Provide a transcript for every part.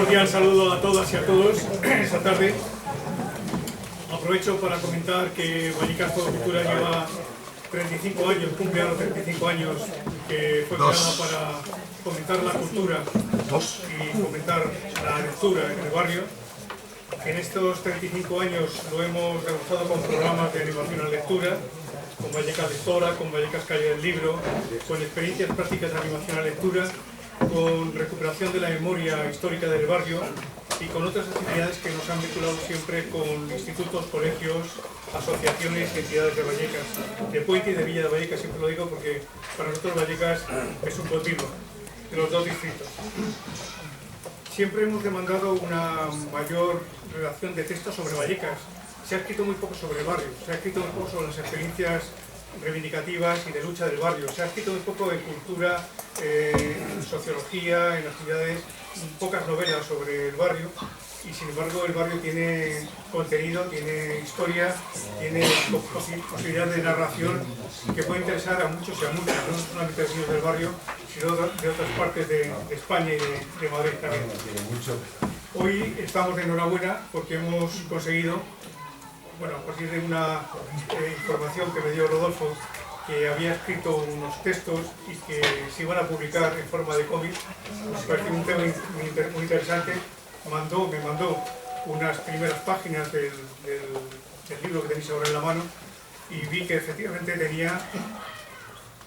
cordial saludo a todas y a todos esta tarde. Aprovecho para comentar que Vallecas Fotocultura lleva 35 años, cumple ahora 35 años, que fue creada para fomentar la cultura y fomentar la lectura en el barrio. En estos 35 años lo hemos reforzado con programas de animación a la lectura, con Vallecas Lectora, con Vallecas Calle del Libro, con experiencias prácticas de animación a la lectura, con recuperación de la memoria histórica del barrio y con otras actividades que nos han vinculado siempre con institutos, colegios, asociaciones y entidades de Vallecas, de Puente y de Villa de Vallecas. Siempre lo digo porque para nosotros Vallecas es un continuo de los dos distritos. Siempre hemos demandado una mayor redacción de textos sobre Vallecas. Se ha escrito muy poco sobre el barrio, se ha escrito muy poco sobre las experiencias reivindicativas y de lucha del barrio, se ha escrito muy poco de cultura, en sociología, en actividades, pocas novelas sobre el barrio, y sin embargo el barrio tiene contenido, tiene historia, tiene posibilidad de narración que puede interesar a muchos y a muchas, no solamente a los niños del barrio, sino de otras partes de España y de Madrid también. Hoy estamos de enhorabuena porque hemos conseguido, bueno, a partir de una información que me dio Rodolfo, que había escrito unos textos y que se iban a publicar en forma de cómic. Nos pareció un tema muy interesante. Me mandó unas primeras páginas del libro que tenéis ahora en la mano y vi que efectivamente tenía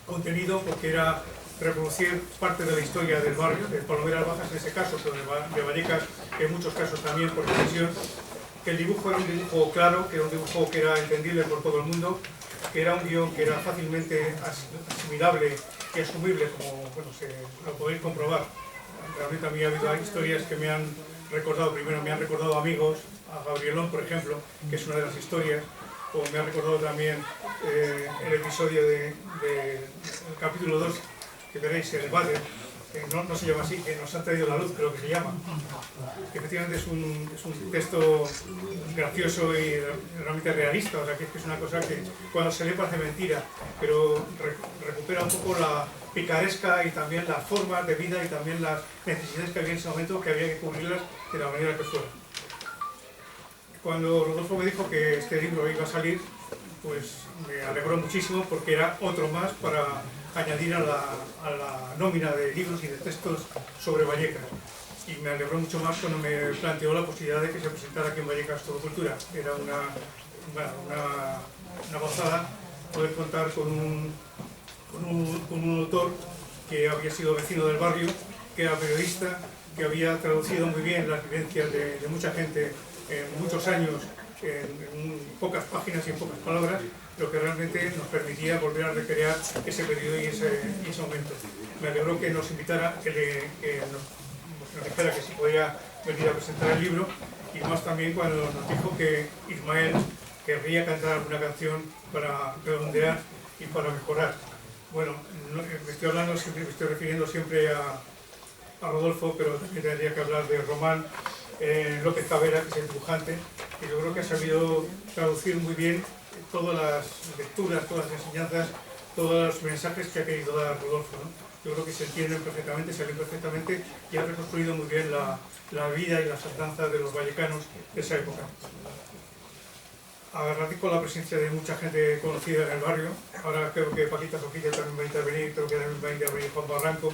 contenido porque era reproducir parte de la historia del barrio, de Palomeras Bajas en ese caso, pero de Vallecas en muchos casos también por extensión. Que el dibujo era un dibujo claro, que era un dibujo que era entendible por todo el mundo, que era un guión que era fácilmente asimilable y asumible, como bueno, lo podéis comprobar. Realmente a mí ha habido historias que me han recordado, primero me han recordado amigos, a Gabrielón por ejemplo, que es una de las historias, o me ha recordado también el episodio del capítulo 2, que veréis, el Bader, que no se llama así, que nos ha traído la luz, creo que se llama. Que efectivamente es un texto gracioso y realmente realista, o sea que es una cosa que cuando se lee parece mentira, pero recupera un poco la picaresca y también las formas de vida y también las necesidades que había en ese momento, que había que cubrirlas de la manera que fuera. Cuando Rodolfo me dijo que este libro iba a salir, pues me alegró muchísimo porque era otro más para añadir a la nómina de libros y de textos sobre Vallecas. Y me alegró mucho más cuando me planteó la posibilidad de que se presentara aquí en Vallecas Fotocultura. Era una gozada poder contar con un autor que había sido vecino del barrio, que era periodista, que había traducido muy bien las vivencias de mucha gente en muchos años, en pocas páginas y en pocas palabras, lo que realmente nos permitía volver a recrear ese periodo y ese momento. Me alegró que nos invitara, que nos dijera que si podía venir a presentar el libro, y más también cuando nos dijo que Ismael querría cantar alguna canción para redondear y para mejorar. Bueno, me estoy refiriendo siempre a Rodolfo, pero también tendría que hablar de Román López Cavera, que es el dibujante, que yo creo que ha sabido traducir muy bien todas las lecturas, todas las enseñanzas, todos los mensajes que ha querido dar Rodolfo, ¿no? Yo creo que se entienden perfectamente, se leen perfectamente y ha reconstruido muy bien la vida y las andanzas de los vallecanos de esa época. Agradezco la presencia de mucha gente conocida en el barrio. Ahora creo que Paquita Sofía también va a intervenir, creo que también va a intervenir Juan Barranco.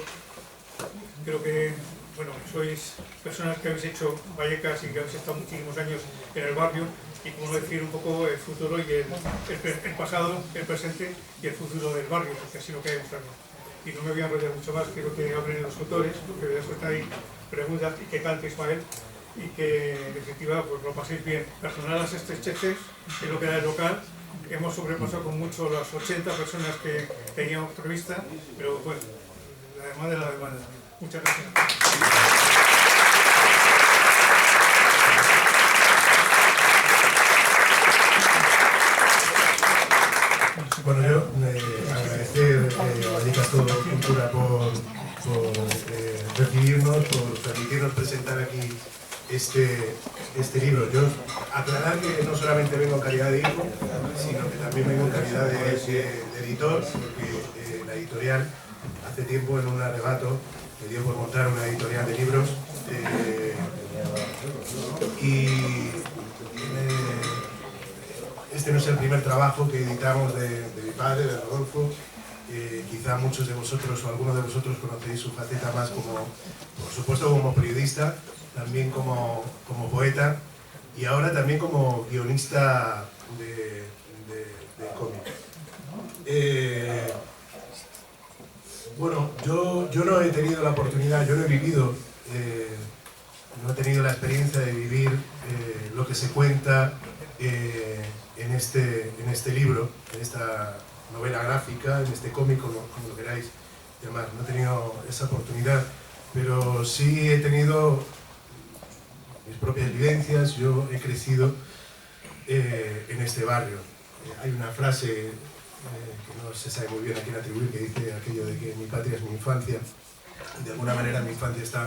Creo que bueno, sois personas que habéis hecho Vallecas y que habéis estado muchísimos años en el barrio y como decir un poco el futuro y el pasado, el presente y el futuro del barrio, porque así lo queremos también. Y no me voy a enrollar mucho más, quiero que hablen los autores, porque después hay preguntas y que cante Ismael y que en definitiva pues lo paséis bien. Personal las estrecheces, que es lo que da el local, hemos sobrepasado con mucho las 80 personas que teníamos prevista, pero bueno, la demanda es la demanda. Muchas gracias. Bueno, yo agradecer a Vallecas Fotocultura por recibirnos, por permitirnos presentar aquí este libro. Yo aclarar que no solamente vengo en calidad de hijo, sino que también vengo en calidad de editor, porque la editorial hace tiempo en un arrebato me dio por montar una editorial de libros Este no es el primer trabajo que editamos de mi padre, de Rodolfo. Quizá muchos de vosotros o algunos de vosotros conocéis su faceta más como, por supuesto, como periodista, también como poeta y ahora también como guionista de cómic. Bueno, yo no he tenido la oportunidad, yo no he vivido, no he tenido la experiencia de vivir lo que se cuenta en este libro, en esta novela gráfica, en este cómic, como lo queráis llamar. No he tenido esa oportunidad, pero sí he tenido mis propias vivencias. Yo he crecido en este barrio. Hay una frase que no se sabe muy bien a quién atribuir, que dice aquello de que mi patria es mi infancia. De alguna manera mi infancia está,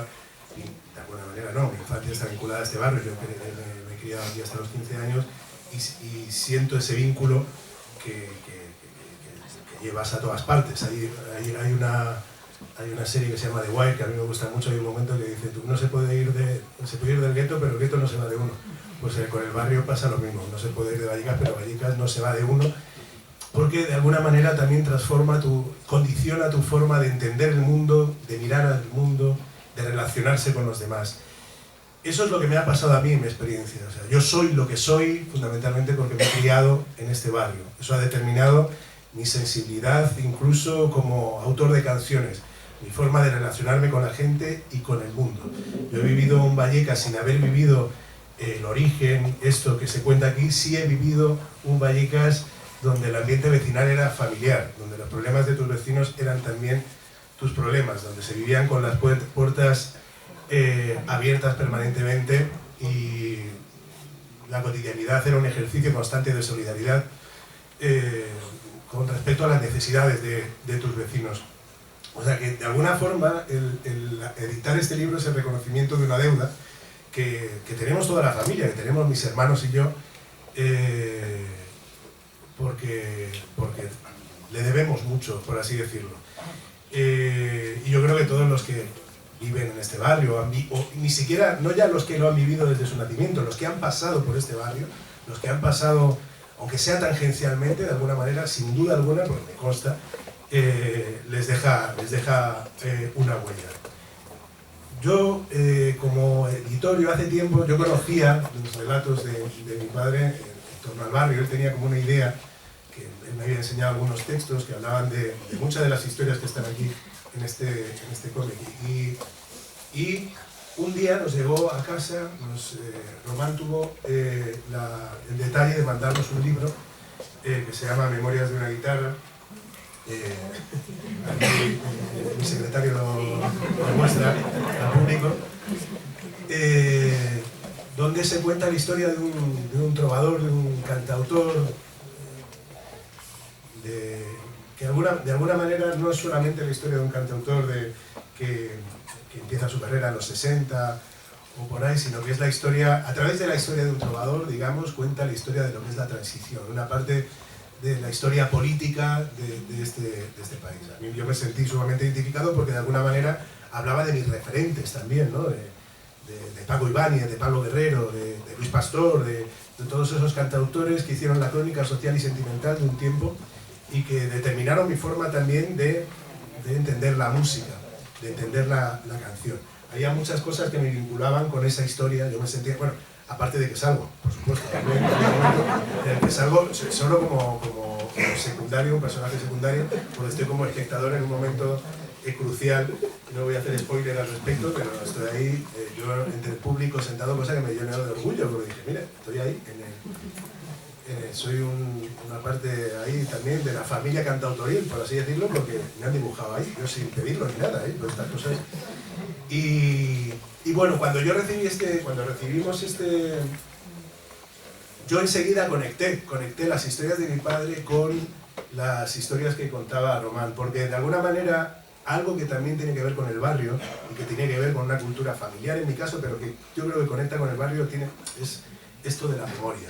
de alguna manera no, mi infancia está vinculada a este barrio. Yo me he criado aquí hasta los 15 años y siento ese vínculo que llevas a todas partes. Hay una serie que se llama The Wire, que a mí me gusta mucho. Hay un momento que dice, no se puede ir del gueto, pero el gueto no se va de uno. Pues con el barrio pasa lo mismo, no se puede ir de Vallecas, pero Vallecas no se va de uno, porque de alguna manera también condiciona tu forma de entender el mundo, de mirar al mundo, de relacionarse con los demás. Eso es lo que me ha pasado a mí en mi experiencia. O sea, yo soy lo que soy fundamentalmente porque me he criado en este barrio. Eso ha determinado mi sensibilidad, incluso como autor de canciones, mi forma de relacionarme con la gente y con el mundo. Yo he vivido un Vallecas sin haber vivido el origen, esto que se cuenta aquí. Sí he vivido un Vallecas donde el ambiente vecinal era familiar, donde los problemas de tus vecinos eran también tus problemas, donde se vivían con las puertas abiertas permanentemente y la cotidianidad era un ejercicio constante de solidaridad con respecto a las necesidades de tus vecinos. O sea que de alguna forma el editar este libro es el reconocimiento de una deuda que tenemos toda la familia, que tenemos mis hermanos y yo, porque le debemos mucho, por así decirlo. Y yo creo que todos los que viven en este barrio, o ni siquiera, no ya los que lo han vivido desde su nacimiento, los que han pasado por este barrio, los que han pasado, aunque sea tangencialmente, de alguna manera, sin duda alguna, porque me consta, les deja una huella. Yo, como editor, hace tiempo, yo conocía los relatos de mi padre en torno al barrio. Él tenía como una idea, que él me había enseñado algunos textos que hablaban de muchas de las historias que están aquí en este cómic. Y un día nos llegó a casa, Román tuvo el detalle de mandarnos un libro que se llama Memorias de una guitarra. Aquí, mi secretario lo muestra al público, donde se cuenta la historia de un trovador, de un cantautor, que de alguna manera no es solamente la historia de un cantautor que empieza su carrera en los 60 o por ahí, sino que es la historia, a través de la historia de un trovador, digamos, cuenta la historia de lo que es la transición, una parte de la historia política de este país. A mí yo me sentí sumamente identificado porque de alguna manera hablaba de mis referentes también, ¿no? de Paco Ibáñez, de Pablo Guerrero, de Luis Pastor, de todos esos cantautores que hicieron la crónica social y sentimental de un tiempo y que determinaron mi forma también de entender la música, de entender la canción. Había muchas cosas que me vinculaban con esa historia. Yo me sentía, bueno, aparte de que salgo, por supuesto, también en el que salgo solo como secundario, un personaje secundario, porque estoy como espectador en un momento crucial. No voy a hacer spoiler al respecto, pero estoy ahí, yo entre el público sentado, cosa que me llenó de orgullo, porque dije, mira, estoy ahí, soy una parte ahí también de la familia cantautoril, por así decirlo, porque me han dibujado ahí, yo sin pedirlo ni nada, por estas cosas. Y bueno, cuando recibimos este, yo enseguida conecté las historias de mi padre con las historias que contaba Román, porque de alguna manera algo que también tiene que ver con el barrio y que tiene que ver con una cultura familiar en mi caso, pero que yo creo que conecta con el barrio, es esto de la memoria,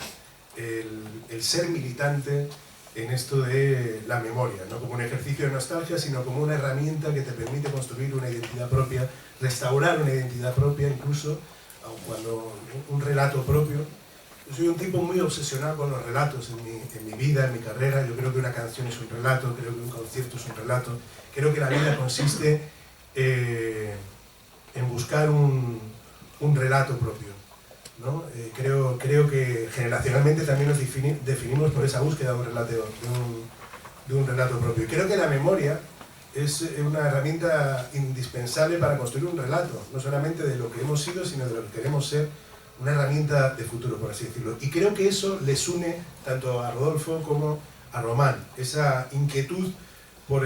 el ser militante, en esto de la memoria, no como un ejercicio de nostalgia, sino como una herramienta que te permite construir una identidad propia, restaurar una identidad propia incluso, aun cuando un relato propio. Yo soy un tipo muy obsesionado con los relatos en mi vida, en mi carrera. Yo creo que una canción es un relato, creo que un concierto es un relato, creo que la vida consiste en buscar un relato propio, ¿no? Creo que generacionalmente también nos definimos por esa búsqueda de un relato propio. Y creo que la memoria es una herramienta indispensable para construir un relato, no solamente de lo que hemos sido, sino de lo que queremos ser, una herramienta de futuro, por así decirlo. Y creo que eso les une tanto a Rodolfo como a Román, esa inquietud por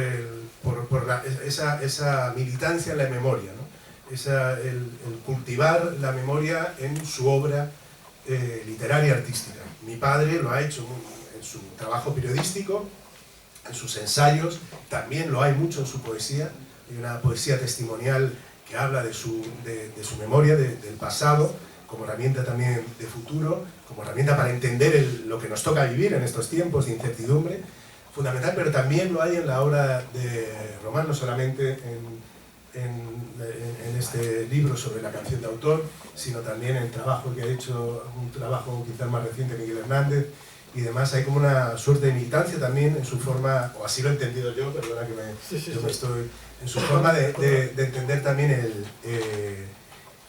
esa militancia en la memoria, ¿no? El cultivar la memoria en su obra literaria y artística. Mi padre lo ha hecho en su trabajo periodístico, en sus ensayos, también lo hay mucho en su poesía. Hay una poesía testimonial que habla de su memoria, del pasado, como herramienta también de futuro, como herramienta para entender lo que nos toca vivir en estos tiempos de incertidumbre, fundamental, pero también lo hay en la obra de Román, no solamente en este libro sobre la canción de autor, sino también en el trabajo que ha hecho, un trabajo quizás más reciente, Miguel Hernández, y demás. Hay como una suerte de militancia también en su forma, o así lo he entendido yo, perdona que me estoy, en su forma de entender también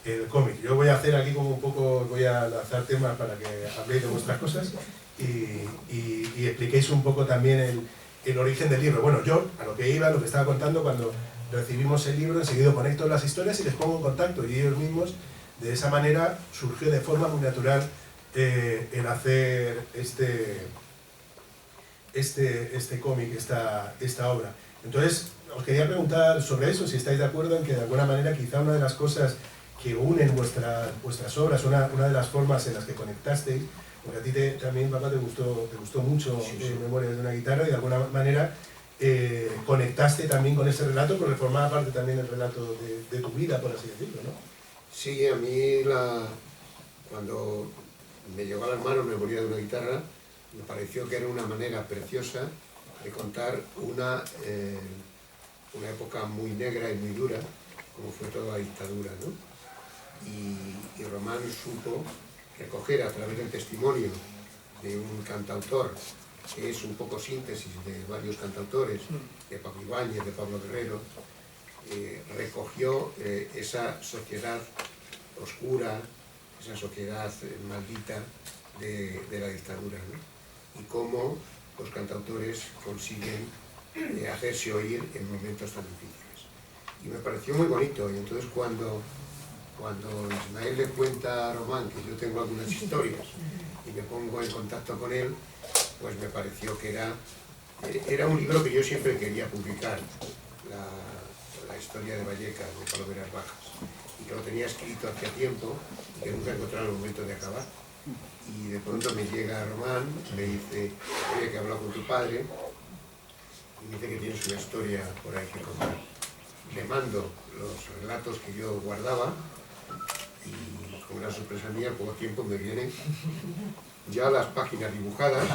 el cómic. Yo voy a hacer aquí como un poco, voy a lanzar temas para que habléis de vuestras cosas y expliquéis un poco también el origen del libro. Bueno, yo a lo que iba, lo que estaba contando, cuando recibimos el libro, enseguida conecto las historias y les pongo en contacto, y ellos mismos, de esa manera, surgió de forma muy natural el hacer este cómic, esta obra. Entonces, os quería preguntar sobre eso, si estáis de acuerdo en que de alguna manera quizá una de las cosas que unen vuestras obras, una de las formas en las que conectasteis, porque a ti también, papá, te gustó mucho Memorias de una guitarra, y de alguna manera conectaste también con ese relato, porque formaba parte también del relato de tu vida, por así decirlo, ¿no? Sí, a mí cuando me llegó a las manos Memoria de una guitarra, me pareció que era una manera preciosa de contar una época muy negra y muy dura, como fue toda la dictadura, ¿no? Y Román supo recoger a través del testimonio de un cantautor, que es un poco síntesis de varios cantautores, de Pablo Ibáñez, de Pablo Guerrero, recogió esa sociedad oscura, esa sociedad maldita de la dictadura, ¿no? Y cómo los cantautores consiguen hacerse oír en momentos tan difíciles. Y me pareció muy bonito, y entonces cuando Ismael le cuenta a Román que yo tengo algunas historias y me pongo en contacto con él, pues me pareció que era un libro que yo siempre quería publicar, la historia de Vallecas, de Palomeras Bajas, y que lo tenía escrito hace tiempo y que nunca encontraba el momento de acabar. Y de pronto me llega Román, me dice, oye, que he hablado con tu padre, y me dice que tienes una historia por ahí que contar. Le mando los relatos que yo guardaba, y con gran sorpresa mía, al poco tiempo me vienen ya las páginas dibujadas.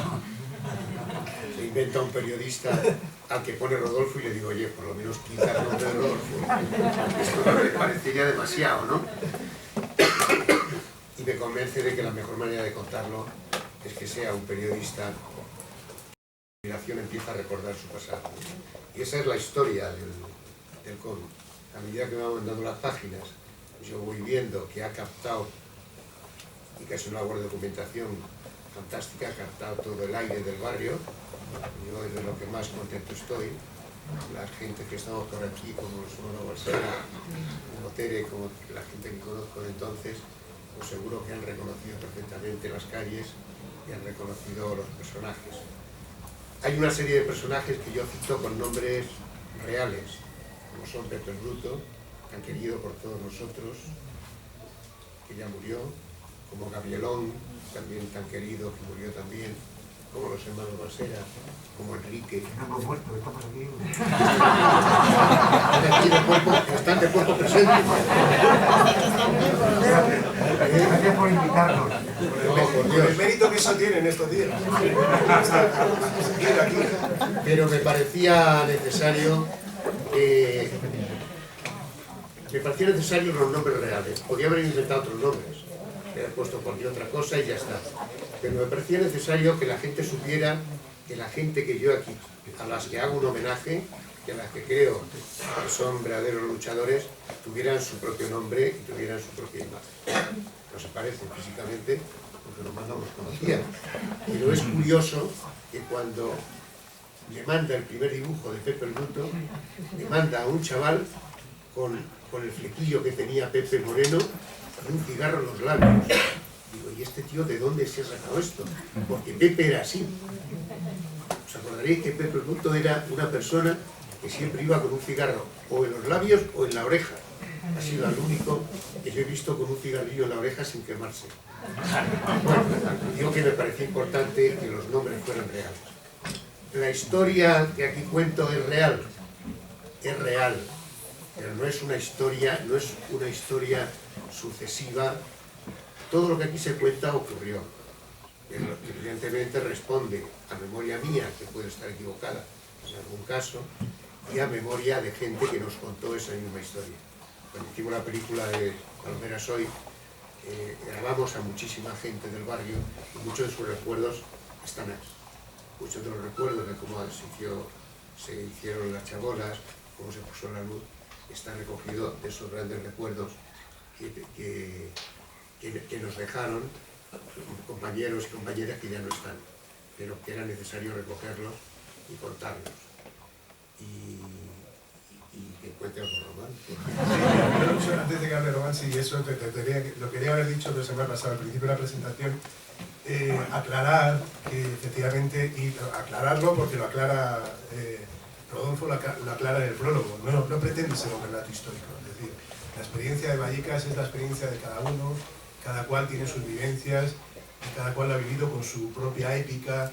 Se inventa un periodista al que pone Rodolfo y le digo, oye, por lo menos quita el nombre de Rodolfo. Esto me parecería demasiado, ¿no? Y me convence de que la mejor manera de contarlo es que sea un periodista. La generación empieza a recordar su pasado. Y esa es la historia del cómic. A medida que me van mandando las páginas, yo voy viendo que ha captado, y que es una buena documentación fantástica, ha captado todo el aire del barrio. Yo es de lo que más contento estoy. La gente que estamos por aquí, como Sonora Balsera, como Tere, como la gente que conozco de entonces, pues seguro que han reconocido perfectamente las calles y han reconocido los personajes. Hay una serie de personajes que yo cito con nombres reales, como son Pepe el Bruto, tan querido por todos nosotros, que ya murió, como Gabrielón, también tan querido, que murió también, como los hermanos Basera, como Enrique. No hemos muerto, estamos aquí. Están de cuerpo presente. Gracias por invitarnos. Por el mérito que eso tiene en estos días. Seguir aquí. Pero me parecía necesario los nombres reales. Podía haber inventado otros nombres, haber puesto cualquier otra cosa y ya está. Pero me parecía necesario que la gente supiera que la gente que yo aquí, a las que hago un homenaje, que a las que creo que son verdaderos luchadores, tuvieran su propio nombre y tuvieran su propia imagen. No se parecen físicamente, porque los más no los conocía. Pero es curioso que cuando le manda el primer dibujo de Pepe el Bruto, le manda a un chaval con el flequillo que tenía Pepe Moreno y un cigarro en los labios. Digo, ¿y este tío de dónde se ha sacado esto? Porque Pepe era así. Os acordaréis que Pepe el Bruto era una persona que siempre iba con un cigarro o en los labios o en la oreja. Ha sido el único que yo he visto con un cigarrillo en la oreja sin quemarse. Bueno, digo que me parecía importante que los nombres fueran reales. La historia que aquí cuento es real, pero no es una historia sucesiva. Todo lo que aquí se cuenta ocurrió. Evidentemente responde a memoria mía, que puede estar equivocada en algún caso, y a memoria de gente que nos contó esa misma historia. Cuando hicimos la película de Palmeras Hoy, grabamos a muchísima gente del barrio y muchos de sus recuerdos están aquí. Muchos de los recuerdos de cómo se hicieron las chabolas, cómo se puso la luz, está recogido de esos grandes recuerdos que nos dejaron compañeros y compañeras que ya no están, pero que era necesario recogerlos y contarlos. Y que cuente algo Román. Sí, antes de que hable Román, sí, eso lo quería haber dicho, pero se me ha pasado al principio de la presentación. Aclarar que efectivamente, y aclararlo porque lo aclara Rodolfo, lo aclara en el prólogo, no pretende ser un relato histórico, es decir, la experiencia de Vallecas es la experiencia de cada uno, cada cual tiene sus vivencias y cada cual la ha vivido con su propia épica,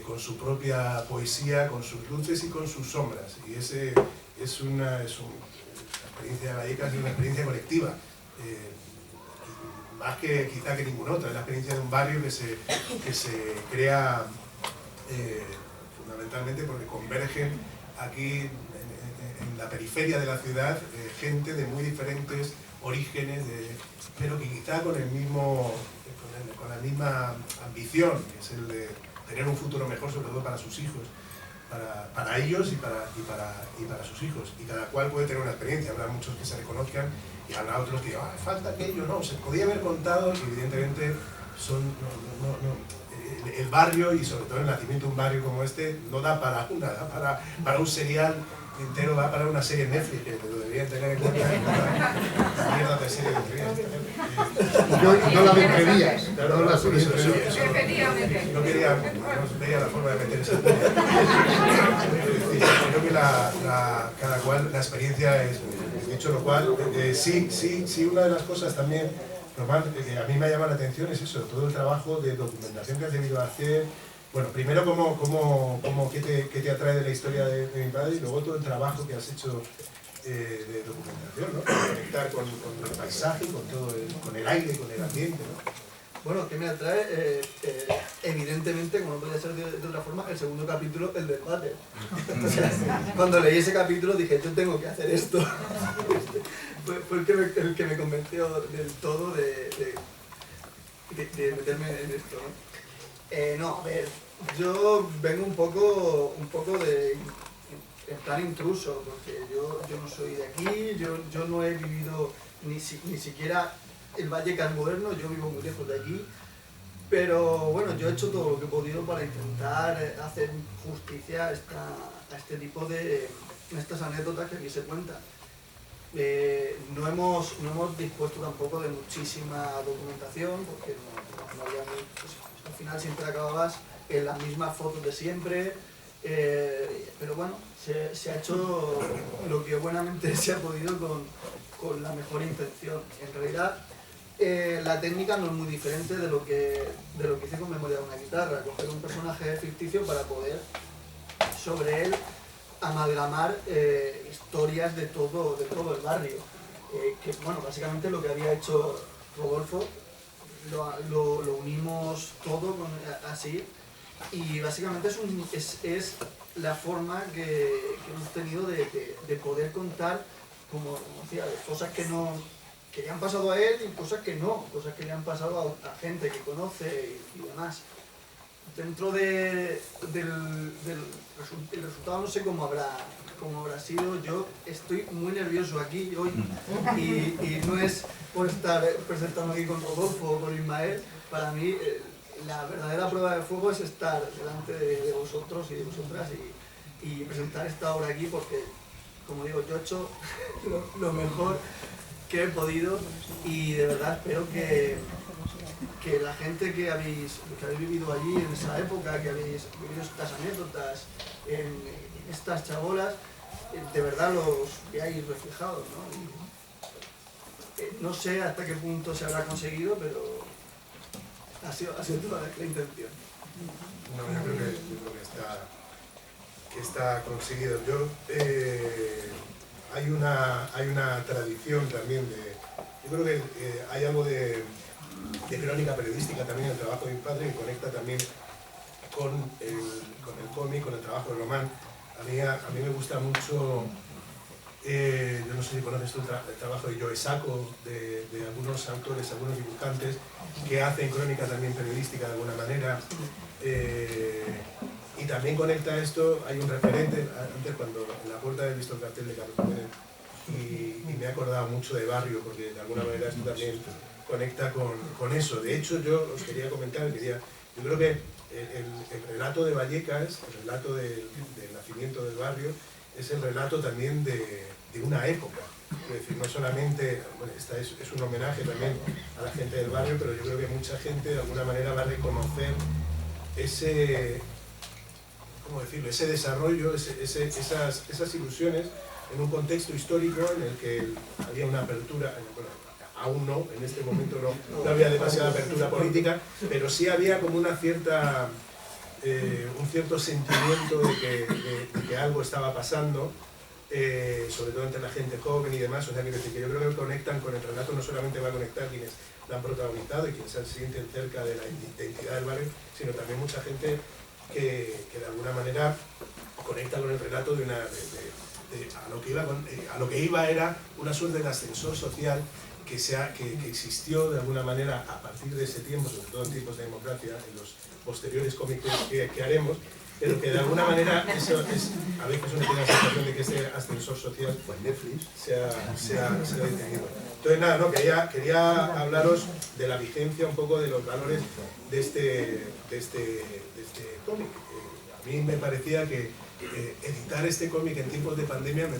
con su propia poesía, con sus luces y con sus sombras, y la experiencia de Vallecas es una experiencia colectiva. Más que quizá que ninguna otra, es la experiencia de un barrio que se crea fundamentalmente porque convergen aquí en la periferia de la ciudad gente de muy diferentes orígenes, pero que quizá con la misma ambición, que es el de tener un futuro mejor, sobre todo para sus hijos, para ellos y para sus hijos, y cada cual puede tener una experiencia. Habrá muchos que se reconozcan y habrá otros que digan, falta aquello, no, se podía haber contado, y evidentemente el barrio, y sobre todo el nacimiento de un barrio como este, no da para para un serial entero, da para una serie en Netflix, que lo deberían tener en cuenta. Mierda de serie No la prevías, no la no veía la forma de meter ese tema. Creo que cada cual, la experiencia es, dicho lo cual, sí, una de las cosas también, Román, que a mí me llama la atención es eso, todo el trabajo de documentación que has debido hacer. Bueno, primero, ¿qué te atrae de la historia de mi padre? Y luego todo el trabajo que has hecho de documentación, ¿no? Para conectar con el paisaje, con el aire, con el ambiente, ¿no? Bueno, ¿qué me atrae? Evidentemente, como no podía ser de otra forma, el segundo capítulo, el del váter. O sea, cuando leí ese capítulo dije, yo tengo que hacer esto. Fue el que me convenció del todo de meterme en esto, ¿no? No, a ver, yo vengo un poco de en plan intruso, porque yo no soy de aquí, yo no he vivido ni siquiera el Vallecas moderno, yo vivo muy lejos de aquí, pero bueno, yo he hecho todo lo que he podido para intentar hacer justicia a este tipo de estas anécdotas que aquí se cuentan. No hemos dispuesto tampoco de muchísima documentación, porque no había pues, al final siempre acababas en las mismas fotos de siempre, pero bueno, se ha hecho lo que buenamente se ha podido con la mejor intención. En realidad, la técnica no es muy diferente de lo que hice con Memoria de una guitarra, coger un personaje ficticio para poder sobre él amalgamar historias de todo el barrio, que bueno, básicamente lo que había hecho Rodolfo lo unimos todo así, y básicamente es la forma que hemos tenido de poder contar, como decía, cosas que le han pasado a él y cosas que le han pasado a gente que conoce y demás. Dentro el resultado no sé cómo habrá sido. Yo estoy muy nervioso aquí hoy y no es por estar presentando aquí con Rodolfo o con Ismael. Para mí la verdadera prueba de fuego es estar delante de vosotros y de vosotras y presentar esta obra aquí, porque, como digo, yo he hecho lo mejor que he podido, y de verdad espero que la gente que habéis vivido allí en esa época, que habéis vivido estas anécdotas en estas chabolas, de verdad los veáis reflejados, ¿no? Y, no sé hasta qué punto se habrá conseguido, pero ha sido toda la intención. No, yo creo que está conseguido. Hay una tradición también yo creo que hay algo de crónica periodística también en el trabajo de mi padre, que conecta también con el cómic, con el trabajo de Román. A mí me gusta mucho, yo no sé si conoces tú el trabajo de Joe Sacco, de algunos autores, algunos dibujantes que hacen crónica también periodística de alguna manera. Y también conecta esto, hay un referente, antes cuando en la puerta he visto el cartel de Carlos Pérez y me he acordado mucho de Barrio, porque de alguna manera esto también conecta con eso. De hecho, yo os quería comentar, yo creo que el relato de Vallecas, el relato del nacimiento del barrio, es el relato también de una época. Es decir, no solamente, bueno, esta es un homenaje también a la gente del barrio, pero yo creo que mucha gente de alguna manera va a reconocer ese, ¿cómo decirlo?, ese desarrollo, esas ilusiones en un contexto histórico en el que había una apertura, bueno, aún no, en este momento no había demasiada apertura política, pero sí había como una cierta, un cierto sentimiento de que algo estaba pasando, sobre todo entre la gente joven y demás. O sea, quiero decir que yo creo que conectan con el relato, no solamente va a conectar quienes la han protagonizado y quienes se sienten cerca de la identidad del barrio, sino también mucha gente que de alguna manera conecta con el relato de a lo que iba era una suerte de ascensor social que existió de alguna manera a partir de ese tiempo, sobre todo en tiempos de democracia, en los posteriores cómics que haremos, pero que de alguna manera eso es, a veces uno tiene la sensación de que ese ascensor social Pues Netflix se ha detenido. Entonces nada, no, quería hablaros de la vigencia un poco de los valores de este cómic. A mí me parecía que editar este cómic en tiempos de pandemia me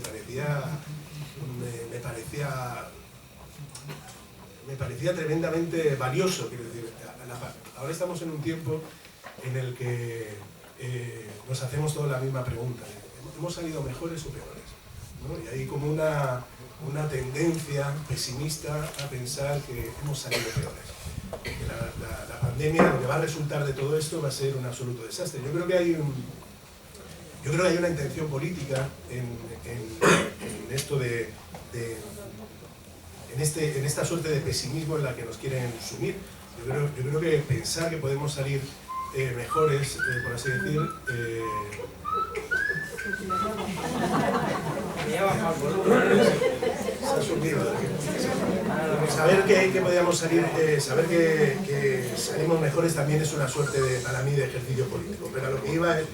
parecía tremendamente valioso. Quiero decir, ahora estamos en un tiempo en el que nos hacemos toda la misma pregunta: ¿hemos salido mejores o peores? ¿No? Y hay como una tendencia pesimista a pensar que hemos salido peores. Que la pandemia, lo que va a resultar de todo esto va a ser un absoluto desastre. Yo creo que hay una intención política en esto en esta suerte de pesimismo en la que nos quieren sumir. Yo creo que pensar que podemos salir mejores, por así decir, saber que podíamos salir, saber que salimos mejores también es una suerte para mí de ejercicio político. Pero a lo que iba es,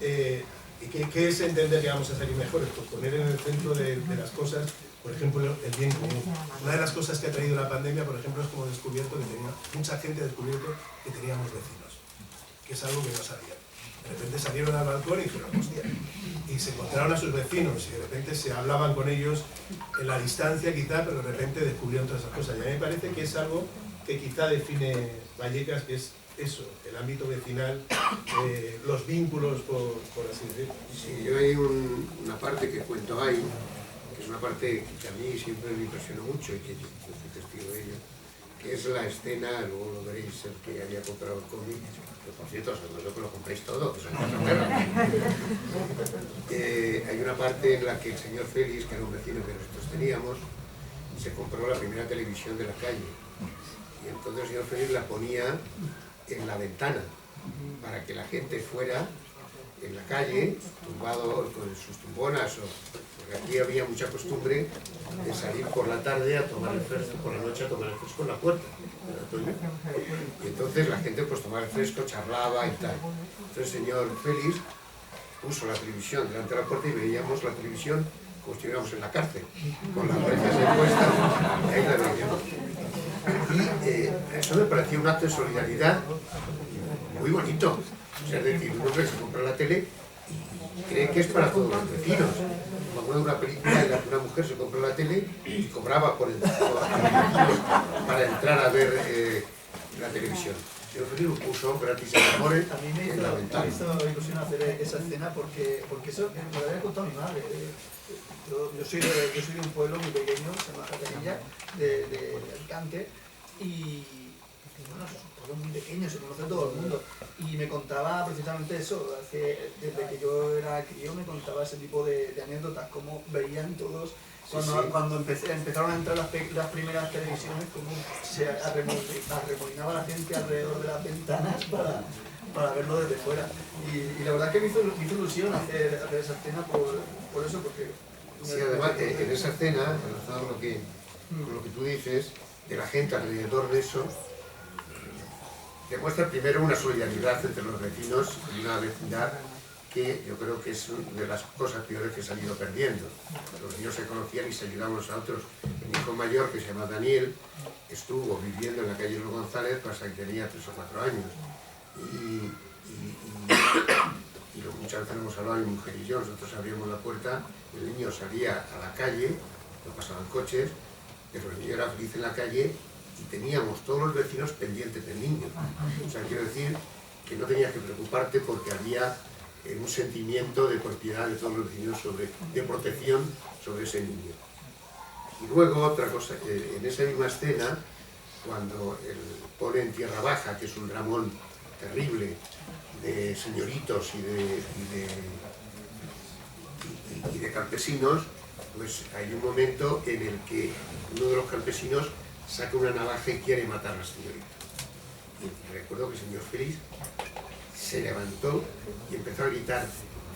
¿qué es entender que vamos a salir mejores? Pues poner en el centro de las cosas, por ejemplo, el bien común. Una de las cosas que ha traído la pandemia, por ejemplo, es como mucha gente ha descubierto que teníamos vecinos, que es algo que no sabían. De repente salieron al balcón y dijeron, hostia, y se encontraron a sus vecinos y de repente se hablaban con ellos en la distancia quizá, pero de repente descubrieron todas esas cosas. Y a mí me parece que es algo que quizá define Vallecas, que es eso, el ámbito vecinal, los vínculos, por así decirlo. Sí, yo hay una parte que cuento ahí, que es una parte que a mí siempre me impresionó mucho y que yo fui testigo de ello, que es la escena, luego lo veréis, el que haya comprado el cómic, que por cierto, os acuerdo que lo compréis todo, que son cosas perras. Hay una parte en la que el señor Félix, que era un vecino que nosotros teníamos, se compró la primera televisión de la calle. Y entonces el señor Félix la ponía en la ventana, para que la gente fuera en la calle, tumbado con sus tumbonas, porque aquí había mucha costumbre de salir por la tarde a tomar el fresco, por la noche a tomar el fresco en la puerta. Y entonces la gente pues tomaba el fresco, charlaba y tal. Entonces el señor Félix puso la televisión delante de la puerta y veíamos la televisión como si estuviéramos en la cárcel, con las orejas expuestas, y ahí la veíamos. Y eso me parecía un acto de solidaridad muy bonito. O sea, es decir, un hombre se compra la tele y cree que es para todos los vecinos. Me acuerdo de una película en la que una mujer se compró la tele y cobraba por para entrar a ver la televisión. El señor Félix lo puso gratis a Amores en la ventana. Me hizo ilusión hacer esa escena porque eso me lo había contado mi madre. Yo soy de un pueblo muy pequeño, se llama Jatenilla, de Alicante, y bueno, es un pueblo muy pequeño, se conoce todo el mundo. Y me contaba precisamente eso, desde que yo era crío me contaba ese tipo de anécdotas, cómo veían todos, cuando empezaron a entrar las primeras televisiones, cómo se arremolinaba la gente alrededor de las ventanas para verlo desde fuera. Y la verdad que me hizo ilusión hacer esa escena por eso, porque... Sí, además, en esa escena, relacionado con lo que tú dices, de la gente alrededor de eso, demuestra primero una solidaridad entre los vecinos y una vecindad que yo creo que es una de las cosas peores que se han ido perdiendo. Los vecinos se conocían y se ayudaban unos a otros. Mi hijo mayor, que se llama Daniel, estuvo viviendo en la calle Los González hasta que tenía 3 o 4 años. Muchas veces hemos hablado, mi mujer y yo, nosotros abríamos la puerta, el niño salía a la calle, no pasaban coches, pero el niño era feliz en la calle y teníamos todos los vecinos pendientes del niño. O sea, quiero decir que no tenías que preocuparte porque había un sentimiento de propiedad de todos los vecinos, de protección sobre ese niño. Y luego otra cosa, en esa misma escena, cuando pone en Tierra Baja, que es un dramón terrible de señoritos y de campesinos, pues hay un momento en el que uno de los campesinos saca una navaja y quiere matar a la señorita. Y recuerdo que el señor Félix se levantó y empezó a gritar: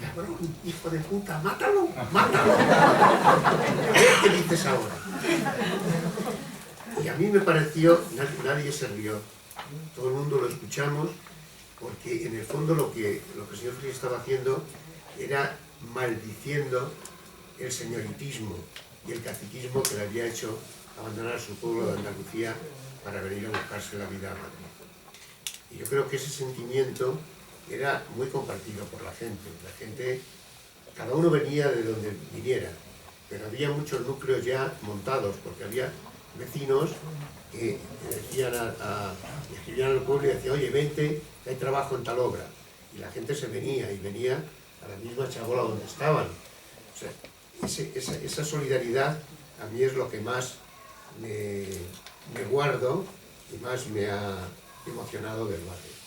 ¡cabrón, hijo de puta, mátalo, mátalo! A ver qué dices ahora. Y a mí me pareció, nadie se rió, todo el mundo lo escuchamos, porque en el fondo lo que el señor Félix estaba haciendo era maldiciendo el señoritismo y el caciquismo que le había hecho abandonar su pueblo de Andalucía para venir a buscarse la vida a Madrid. Y yo creo que ese sentimiento era muy compartido por la gente. La gente, cada uno venía de donde viniera, pero había muchos núcleos ya montados, porque había vecinos que decían escribían al pueblo y decían: oye, vente, que hay trabajo en tal obra. Y la gente se venía, y venía a la misma chabola donde estaban. O sea, esa solidaridad a mí es lo que más me guardo y más me ha emocionado del barrio.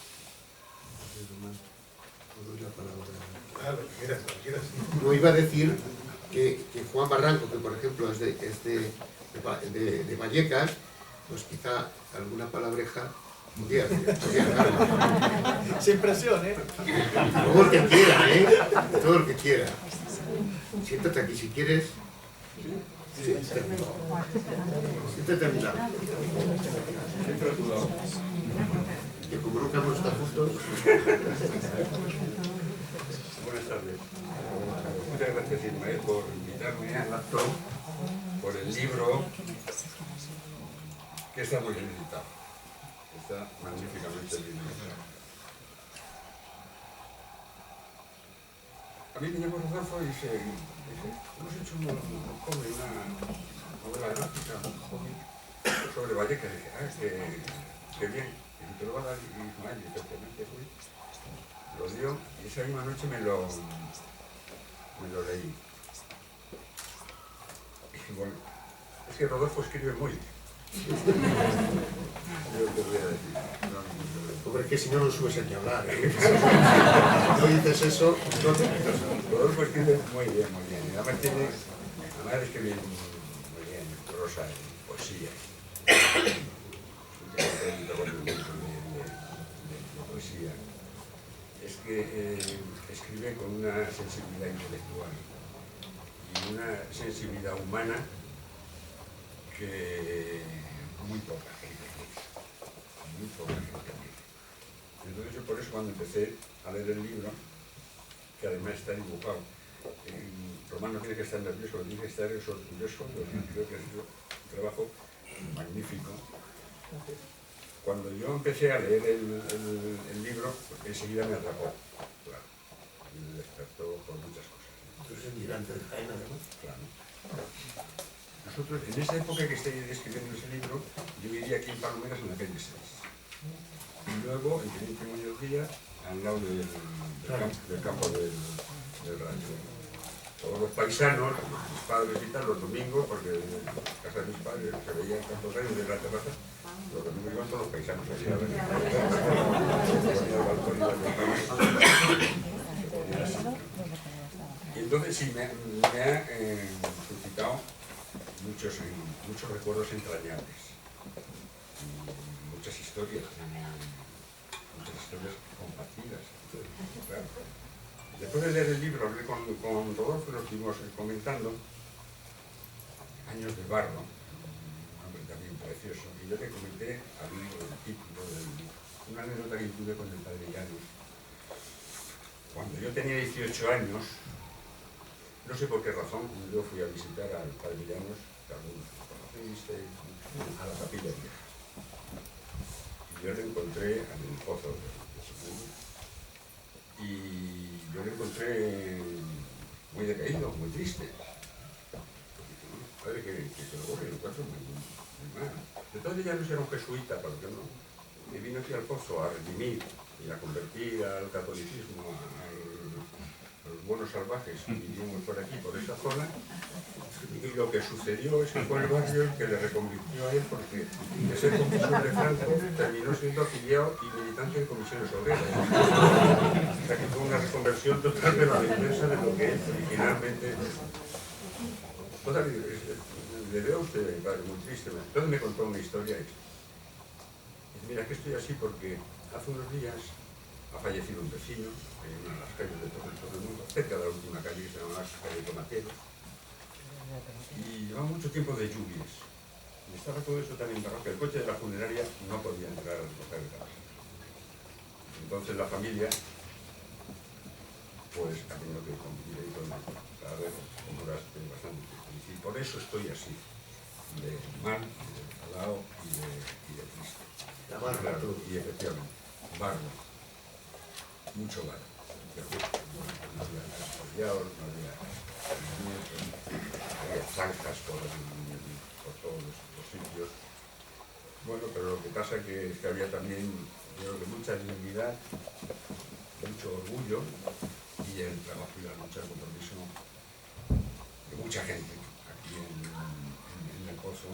No iba a decir que Juan Barranco, que por ejemplo es de Vallecas, pues quizá alguna palabreja pudiera darle. Sin presión, ¿eh? Todo el que quiera, ¿eh? Todo el que quiera. Siéntate aquí si quieres. Siéntate a mi lado. Que como nunca hemos estado juntos. Buenas tardes. Muchas gracias, Ismael, por invitarme al acto, por el libro, que está muy bien editado. Está magníficamente bien editado. A mí me llamó Rodolfo y dice: hemos hecho una novela gráfica, un cómic sobre Vallecas. Y dije: qué bien. Y te lo va a dar Ismael, y efectivamente fui. Lo dio y esa misma noche me lo leí. Y bueno, es que Rodolfo escribe muy bien. Yo te voy a decir. Hombre, que si no, no subes aquí a hablar. No dices eso, no te metas. Rodolfo escribe muy bien, muy bien. Y además escribe muy bien prosa y poesía. Un técnico con un libro de poesía. Es que escribe con una sensibilidad intelectual y una sensibilidad humana que muy poca gente tiene. Muy poca gente tiene. Entonces yo por eso cuando empecé a leer el libro, que además está dibujado, Román no tiene que estar nervioso, tiene que estar orgulloso, creo que es un trabajo magnífico. Cuando yo empecé a leer el libro, enseguida me atrapó, claro, me despertó por muchas cosas. Entonces es mirante de Jaén, además. Claro. Nosotros, en esa época que estoy escribiendo ese libro, yo vivía aquí en Palomeras en la calle 6. Y luego, en Teniente Muñoz Díaz, al lado del campo del rancho. Todos los paisanos, mis padres y tal, los domingos, porque en casa de mis padres se veía el campo del rancho de la terraza, los domingos iban todos los paisanos allí a ver. Y entonces sí, me ha suscitado muchos recuerdos entrañables, muchas historias compartidas. Claro. Después de leer el libro, hablé con Rodolfo y lo estuvimos comentando. Años de barro, un hombre también precioso, y yo le comenté al libro, el título del libro, una anécdota que tuve con el padre Llanos. Cuando yo tenía 18 años, no sé por qué razón, yo fui a visitar al padre Llanos, que algunos conociste, a la Capilla Vieja. Y yo le encontré en el pozo de y yo le encontré muy decaído, muy triste. Padre, que se lo encuentro muy mal. De todo ya no era un jesuita, porque no. Me vino aquí al pozo a redimir y a convertir al catolicismo, a los buenos salvajes que vivimos por aquí, por esa zona. Y lo que sucedió es que fue el barrio el que le reconvirtió a él, porque de ser confesor de Franco terminó siendo afiliado y militante de comisiones obreras. O sea que fue una reconversión total de la inversa de lo que él originalmente. Total, le veo a usted, padre, muy triste. Entonces me contó una historia y dice, mira, que estoy así porque hace unos días ha fallecido un vecino en una de las calles de todo el mundo, cerca de la última calle que se llama calle Tomateros. Y llevaba mucho tiempo de lluvias. Y estaba todo eso tan embarrado que el coche de la funeraria no podía entrar a recoger el cadáver. Entonces la familia, pues ha tenido que convivir ahí con el cadáver con horas bastante tristes. Y por eso estoy así, de mal, de enfadado y de triste. La barra, claro, y efectivamente, barro, mucho barro. No había espoliados, no había zanjas por todos los sitios. Bueno, pero lo que pasa es que había también, yo creo que mucha dignidad, mucho orgullo y el trabajo y la lucha, el compromiso de mucha gente aquí en el pozo.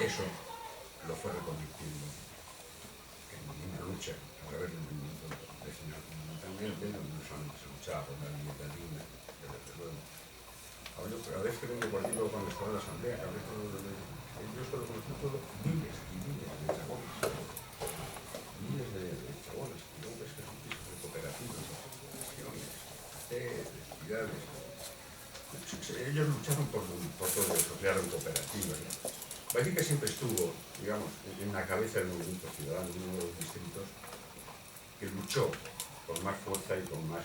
Eso lo fue reconvirtiendo en una lucha a través del movimiento vecinal, fundamentalmente, donde se luchaba por la libertad digna, desde luego. Pero a veces que vengo por aquí cuando estaba en la asamblea, que hablé todo yo solo conocí todo miles y miles de chabolas. Miles de chabolas, y luego ves que son pisos de cooperativas, asociaciones, entidades. Ellos lucharon por todo eso, crearon cooperativas. Parece que siempre estuvo, digamos, en la cabeza del movimiento ciudadano, uno de los distritos que luchó con más fuerza y con más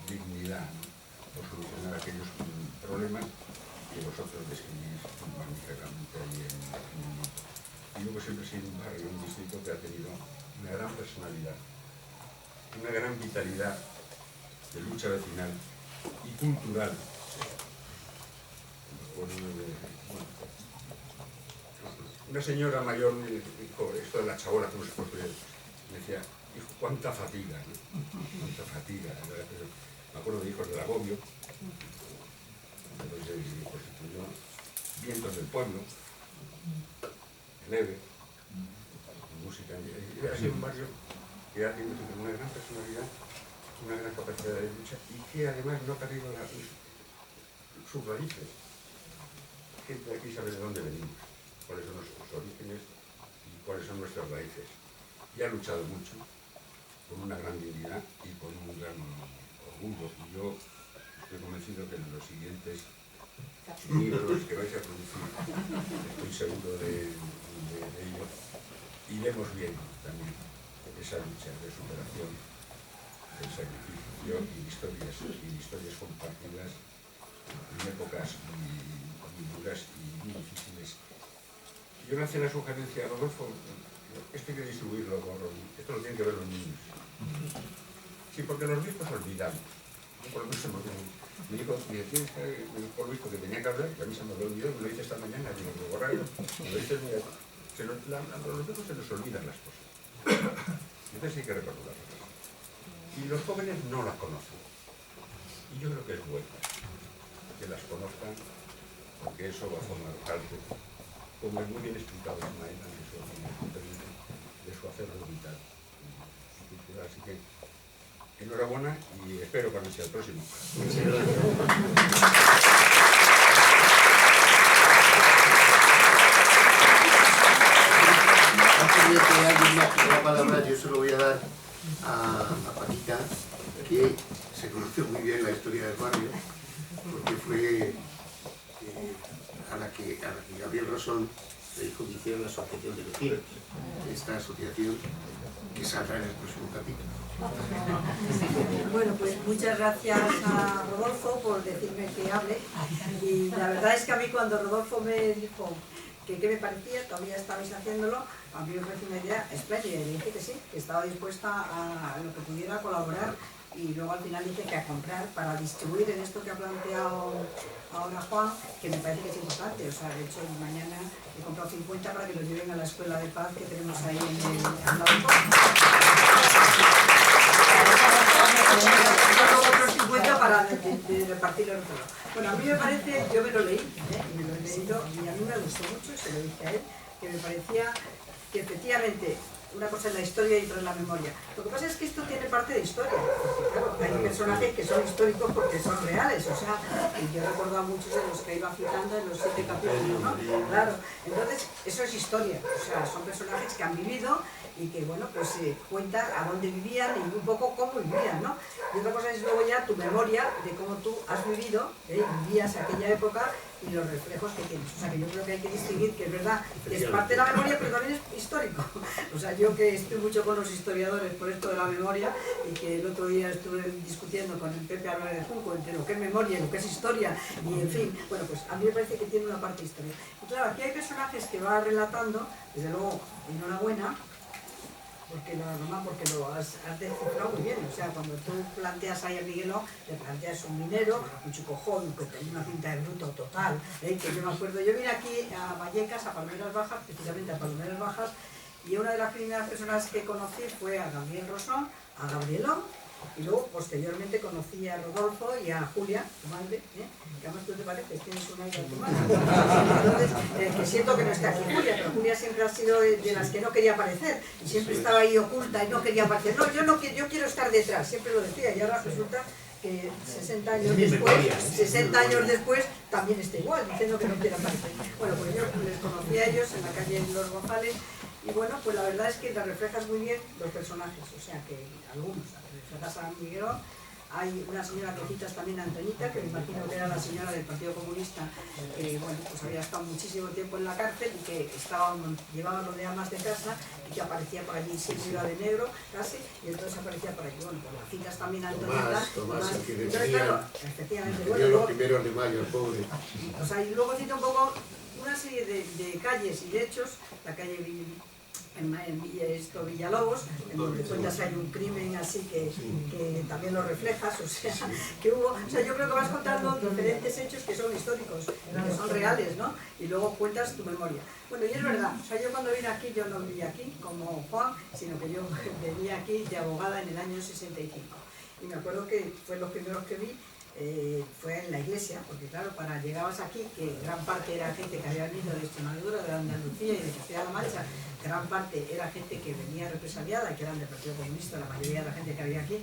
dignidad, ¿no?, por solucionar aquellos problemas que vosotros describís magníficamente ahí en el mundo. Y luego siempre ha sido un barrio, un distrito que ha tenido una gran personalidad, una gran vitalidad de lucha vecinal y cultural. Una señora mayor me dijo, esto de la chabola, que no se puede, me decía, hijo, cuánta fatiga, ¿no? Cuánta fatiga. Me acuerdo de Hijos del Agobio, entonces constituyó Vientos del Pueblo, leve, música. Ha sido un barrio que ha tenido una gran personalidad, una gran capacidad de lucha y que además no ha perdido sus raíces. Gente aquí sabe de dónde venimos, cuáles son nuestros orígenes y cuáles son nuestras raíces. Y ha luchado mucho, con una gran dignidad y con un gran orgullo. Y yo estoy convencido que en los siguientes libros que vais a producir, estoy seguro de ello, iremos viendo también esa lucha de superación, del sacrificio y historias compartidas en épocas muy duras y muy difíciles. Yo le hacía la sugerencia a Rodolfo, esto hay que distribuirlo, esto lo tienen que ver los niños. Sí, porque los viejos olvidamos. Yo por lo menos me dijo, tienes que, por lo visto que tenía que hablar, que a mí se me había olvidado, me lo hice esta mañana, digo, borrarlo, me lo hice, a los viejos se nos olvidan las cosas. Entonces hay que recordarlas. Y los jóvenes no las conocen. Y yo creo que es bueno que las conozcan, porque eso va a formar parte, como es muy bien explicado Ismael antes de su acervo vital y cultural. Así que enhorabuena y espero que no sea el próximo. Antes de que alguien me pida la palabra, yo se lo voy a dar a Paquita, que se conoce muy bien la historia del barrio, porque fue a la que Gabriel Rosón le dijo que hiciera la asociación de vecinos, esta asociación que saldrá en el próximo capítulo. Bueno, pues muchas gracias a Rodolfo por decirme que hable, y la verdad es que a mí cuando Rodolfo me dijo que qué me parecía, todavía estabais haciéndolo, a mí me pareció una idea espléndida y le dije que sí, que estaba dispuesta a lo que pudiera colaborar, y luego al final dije que a comprar para distribuir en esto que ha planteado ahora Juan, que me parece que es importante. O sea, de hecho mañana he comprado 50 para que los lleven a la escuela de paz que tenemos ahí en el lado de otros 50 para repartirlo en todo. Bueno, a mí me parece, yo me lo leí, y me lo he leído, y a mí me gustó mucho, se lo dije a él, que me parecía que efectivamente una cosa es la historia y otra es la memoria. Lo que pasa es que esto tiene parte de historia, porque claro, hay personajes que son históricos porque son reales, o sea, yo he recordado a muchos de los que iba citando en los 7 capítulos, ¿no? Claro, entonces eso es historia, o sea, son personajes que han vivido y que, bueno, pues cuentan a dónde vivían y un poco cómo vivían, ¿no? Y otra cosa es luego ya tu memoria de cómo tú has vivido, vivías aquella época y los reflejos que tienes. O sea, que yo creo que hay que distinguir que es verdad que es parte de la memoria, pero también es histórico. O sea, yo que estoy mucho con los historiadores por esto de la memoria, y que el otro día estuve discutiendo con el Pepe Álvarez de Junco entre lo que es memoria y lo que es historia, y en fin, bueno, pues a mí me parece que tiene una parte histórica. Y claro, aquí hay personajes que va relatando, desde luego, enhorabuena, porque lo has descifrado muy bien. O sea, cuando tú planteas ahí a Miguelón, le planteas un minero, un chico joven que tenía una pinta de bruto total, que yo me acuerdo, yo vine aquí a Vallecas, a Palmeras Bajas, precisamente a Palmeras Bajas, y una de las primeras personas que conocí fue a Gabriel Rosón, a Gabrielón, y luego posteriormente conocí a Rodolfo y a Julia, tu madre, que además tú te pareces, tienes un aire a tu madre. Entonces, que siento que no está aquí Julia, pero Julia siempre ha sido de las que no quería aparecer, y siempre estaba ahí oculta y no quería aparecer. No, yo quiero estar detrás, siempre lo decía, y ahora resulta que 60 años después también está igual, diciendo que no quiere aparecer. Bueno, pues yo les conocí a ellos en la calle Los González, y bueno, pues la verdad es que te reflejas muy bien los personajes, o sea que algunos, reflejas a Miguelón. Hay una señora que citas también a Antonita, que me imagino que era la señora del Partido Comunista, que bueno, pues había estado muchísimo tiempo en la cárcel y que llevaba lo de amas de casa y que aparecía por allí, siempre iba de negro casi, y entonces aparecía por allí. Bueno, pues la citas también a Antonita. Tomás, el que entonces, claro, efectivamente, bueno, los primeros de mayo, el pobre. O sea, y luego cita un poco una serie de calles y de hechos, la calle Villalobos, en donde cuentas hay un crimen así que también lo reflejas, o sea, que hubo, o sea, yo creo que vas contando diferentes hechos que son históricos, que son reales, ¿no? Y luego cuentas tu memoria. Bueno, y es verdad, o sea, yo cuando vine aquí, yo no vivía aquí como Juan, sino que yo venía aquí de abogada en el año 65. Y me acuerdo que fue los primeros que vi, fue en la iglesia, porque claro, llegabas aquí, que gran parte era gente que había venido de Extremadura, de Andalucía y de Castilla-La Mancha, gran parte era gente que venía represaliada, que eran del Partido Comunista, la mayoría de la gente que había aquí,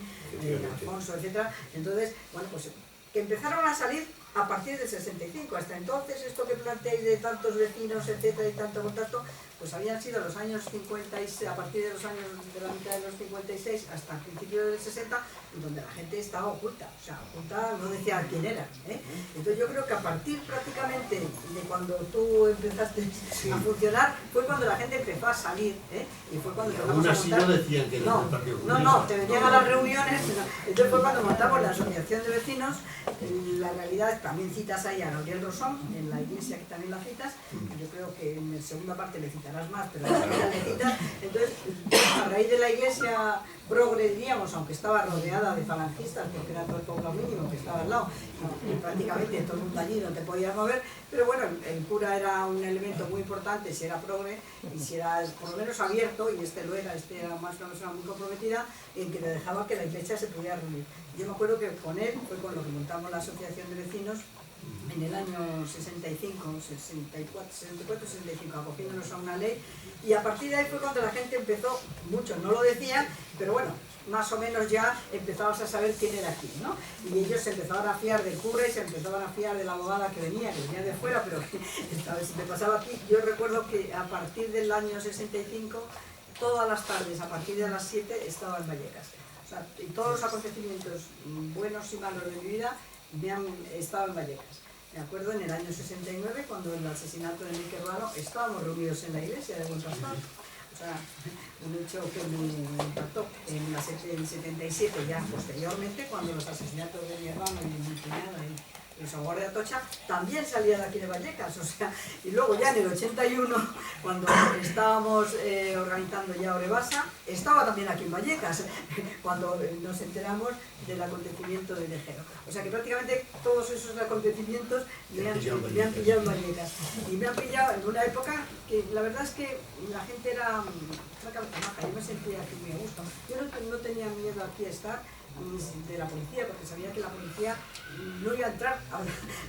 Alfonso, etcétera. Entonces, bueno, pues que empezaron a salir a partir del 65. Hasta entonces, esto que planteáis de tantos vecinos, etcétera, y tanto contacto, pues habían sido los años 56, a partir de los años de la mitad de los 56 hasta el principio del 60, donde la gente estaba oculta, o sea, oculta no decía quién era, ¿eh? Entonces yo creo que a partir prácticamente de cuando tú empezaste a funcionar, fue cuando la gente empezó a salir, ¿eh? Y fue cuando aún así no decían que era del Partido Comunista. No, te venían a las reuniones, entonces fue cuando montamos la asociación de vecinos. La realidad, también citas ahí a Gabriel Rosón, en la iglesia que también la citas, yo creo que en la segunda parte le citarás más, pero en la primera le citas. Entonces, a raíz de la iglesia progre, diríamos, aunque estaba rodeada de falangistas, porque era todo el pueblo mínimo que estaba al lado, y prácticamente todo el mundo allí no te podías mover, pero bueno, el cura era un elemento muy importante, si era progre, y si era por lo menos abierto, y este lo era, este era más una persona muy comprometida, en que le dejaba que la iglesia se pudiera reunir. Yo me acuerdo que con él fue con lo que montamos la asociación de vecinos en el año 65, 64, 65, acogiéndonos a una ley, y a partir de ahí fue cuando la gente empezó, muchos no lo decían, pero bueno, más o menos ya empezabas a saber quién era quién, ¿no? Y ellos se empezaban a fiar del cura y se empezaban a fiar de la abogada que venía de fuera, pero esta vez me pasaba aquí. Yo recuerdo que a partir del año 65, todas las tardes, a partir de las 7, estaba en Vallecas. O sea, y todos los acontecimientos buenos y malos de mi vida me han estado en Vallecas. Me acuerdo en el año 69, cuando en el asesinato de Enrique Ruano estábamos reunidos en la iglesia de Buen Pastor. O sea, un hecho que me impactó. En el 77, ya posteriormente, cuando los asesinatos de mi hermano y de mi cuñada y San Guardia de Atocha, también salía de aquí de Vallecas. O sea, y luego ya en el 81, cuando estábamos organizando ya Orebasa, estaba también aquí en Vallecas, cuando nos enteramos del acontecimiento de Lejero. O sea que prácticamente todos esos acontecimientos me han pillado en Vallecas. Y me han pillado en una época que la verdad es que la gente era francamente maja. Yo me sentía aquí muy a gusto. Yo no tenía miedo aquí a estar de la policía, porque sabía que la policía no iba a entrar,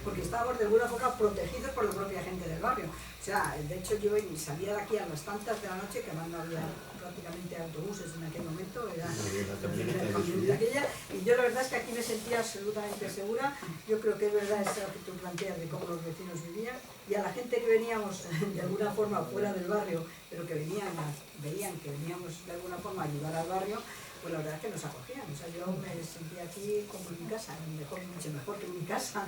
porque estábamos de alguna forma protegidos por la propia gente del barrio. O sea, de hecho yo salía de aquí a las tantas de la noche, que no había prácticamente autobuses en aquel momento, era aquella, y yo la verdad es que aquí me sentía absolutamente segura. Yo creo que es verdad eso que tú planteas de cómo los vecinos vivían, y a la gente que veníamos de alguna forma fuera del barrio, pero que veían que veníamos de alguna forma a ayudar al barrio, pues la verdad es que nos acogían. O sea, yo me sentía aquí como en mi casa, mucho mejor que en mi casa,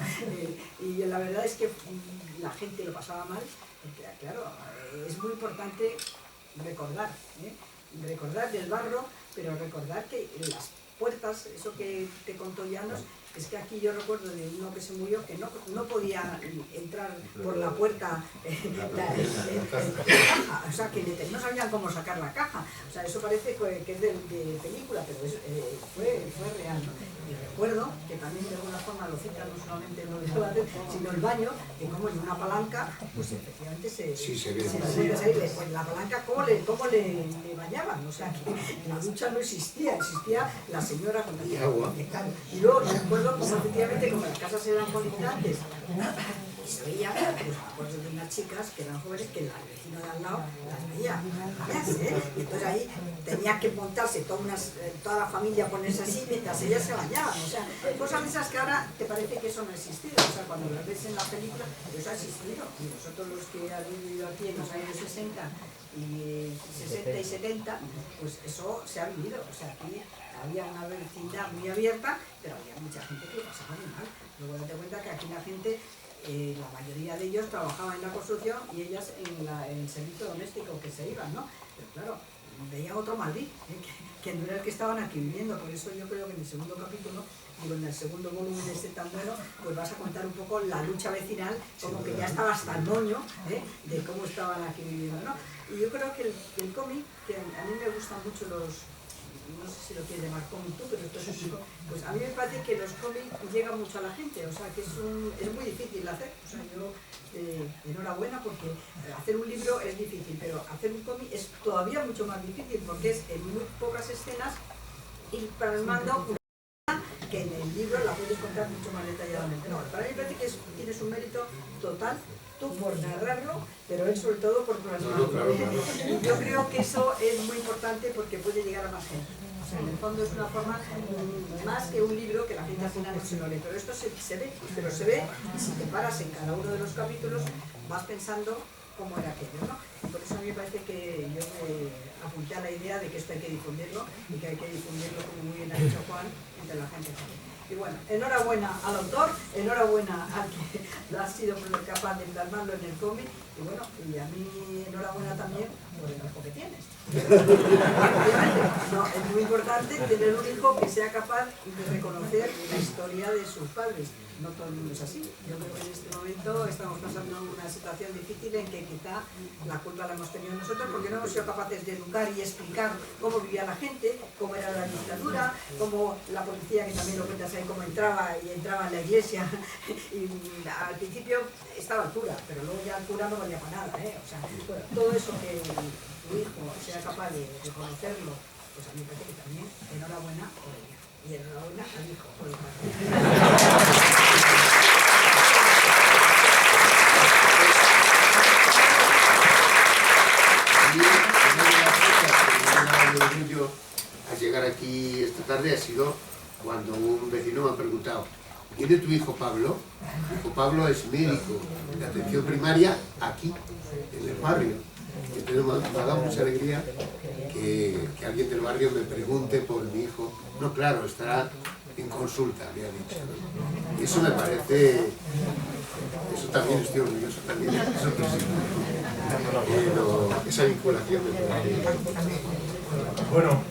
y la verdad es que la gente lo pasaba mal, porque claro, es muy importante recordar del barro, pero recordar que las puertas, eso que te contó Llanos, es que aquí yo recuerdo de uno que se murió que no podía entrar por la puerta, o sea, que no sabían cómo sacar la caja. O sea, eso parece que es de película, pero fue real, ¿no? Y recuerdo que también de alguna forma lo citan, no solamente no sino el baño, que como en una palanca, pues efectivamente pues la palanca, ¿cómo le bañaban? O sea, que la ducha no existía la señora con el agua. Y luego recuerdo como efectivamente, como las casas eran colindantes, y se veía pues de unas chicas que eran jóvenes que la vecina de al lado las veía, y entonces ahí tenía que montarse toda la familia, ponerse así mientras ellas se bañaban. O sea, cosas de esas que ahora te parece que eso no ha existido. O sea, cuando las ves en la película, eso ha existido. Y nosotros los que han vivido aquí en los años 60 y 70, pues eso se ha vivido. O sea, aquí había una vecindad muy abierta, pero había mucha gente que lo pasaba muy mal. Luego date cuenta que aquí la gente, la mayoría de ellos trabajaban en la construcción y ellas en el servicio doméstico que se iban, ¿no? Pero claro, veía otro Madrid, que no era el que estaban aquí viviendo. Por eso yo creo que en el segundo capítulo, digo, en el segundo volumen tan bueno, pues vas a contar un poco la lucha vecinal, como que ya estaba hasta el moño, de cómo estaban aquí viviendo, ¿no? Y yo creo que el cómic, que a mí me gustan mucho no sé si lo quieres llamar cómic tú, pero esto es pues a mí me parece que los cómics llegan mucho a la gente. O sea, que es muy difícil hacer. O sea, yo enhorabuena, porque hacer un libro es difícil, pero hacer un cómic es todavía mucho más difícil, porque es en muy pocas escenas ir plasmando que en el el libro la puedes contar mucho más detalladamente. No, para mí me parece que tienes un mérito total, tú por narrarlo, pero él sobre todo por plasmarlo. Y yo creo que eso es muy importante porque puede llegar a más gente. O sea, en el fondo es una forma más que un libro que la gente al final no se lo lee, pero esto se ve, pero se ve, y si te paras en cada uno de los capítulos vas pensando cómo era aquello, ¿no? Y por eso a mí me parece que yo me apunté a la idea de que esto hay que difundirlo y que hay que difundirlo, como muy bien ha dicho Juan, entre la gente joven. Y bueno, enhorabuena al autor, enhorabuena al que ha sido capaz de plasmarlo en el cómic, y bueno, y a mí enhorabuena también por el hijo que tienes. Obviamente, no, es muy importante tener un hijo que sea capaz de reconocer la historia de sus padres. No todo el mundo es así. Yo creo que en este momento estamos pasando una situación difícil en que quizá la culpa la hemos tenido nosotros porque no hemos sido capaces de educar y explicar cómo vivía la gente, cómo era la dictadura, cómo la policía, que también lo cuentas ahí, cómo entraba en la iglesia. Y al principio estaba el cura, pero luego ya el cura no valía para nada, ¿eh? O sea, bueno, todo eso que tu hijo sea capaz de reconocerlo, pues a mí me parece que también enhorabuena por ella. Y enhorabuena al hijo por el padre. Al llegar aquí esta tarde ha sido cuando un vecino me ha preguntado: ¿tiene tu hijo Pablo? Mi hijo Pablo es médico de atención primaria aquí, en el barrio. Entonces me ha dado mucha alegría que alguien del barrio me pregunte por mi hijo. No, claro, estará en consulta, me ha dicho, ¿no? Y eso me parece, eso también estoy orgulloso también, eso que sí. Esa vinculación me parece. Bueno,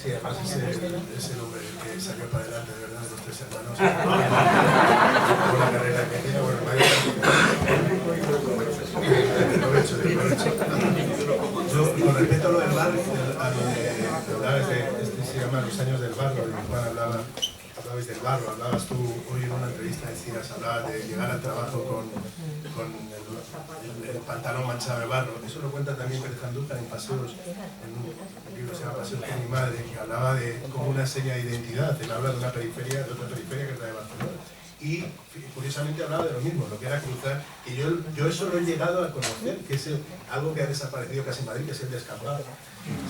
sí, además ese nombre que salió para adelante, de verdad, de los tres hermanos, con la carrera que tiene, bueno, yo, con respecto a lo del barrio, a lo de hablabas de, se llama Los años del barrio, de Juan hablabais del barro, hablabas tú hoy en una entrevista, decías, hablabas de llegar al trabajo con el pantalón manchado de barro. Eso lo cuenta también Pérez Andújar en Paseos, en un libro que se llama Paseos con mi madre, que hablaba de como una seña de identidad. Él habla de una periferia, de otra periferia que es la de Barcelona. Y curiosamente hablaba de lo mismo, lo que era cruzar, y yo eso lo he llegado a conocer, que es algo que ha desaparecido casi en Madrid, que es el descampado.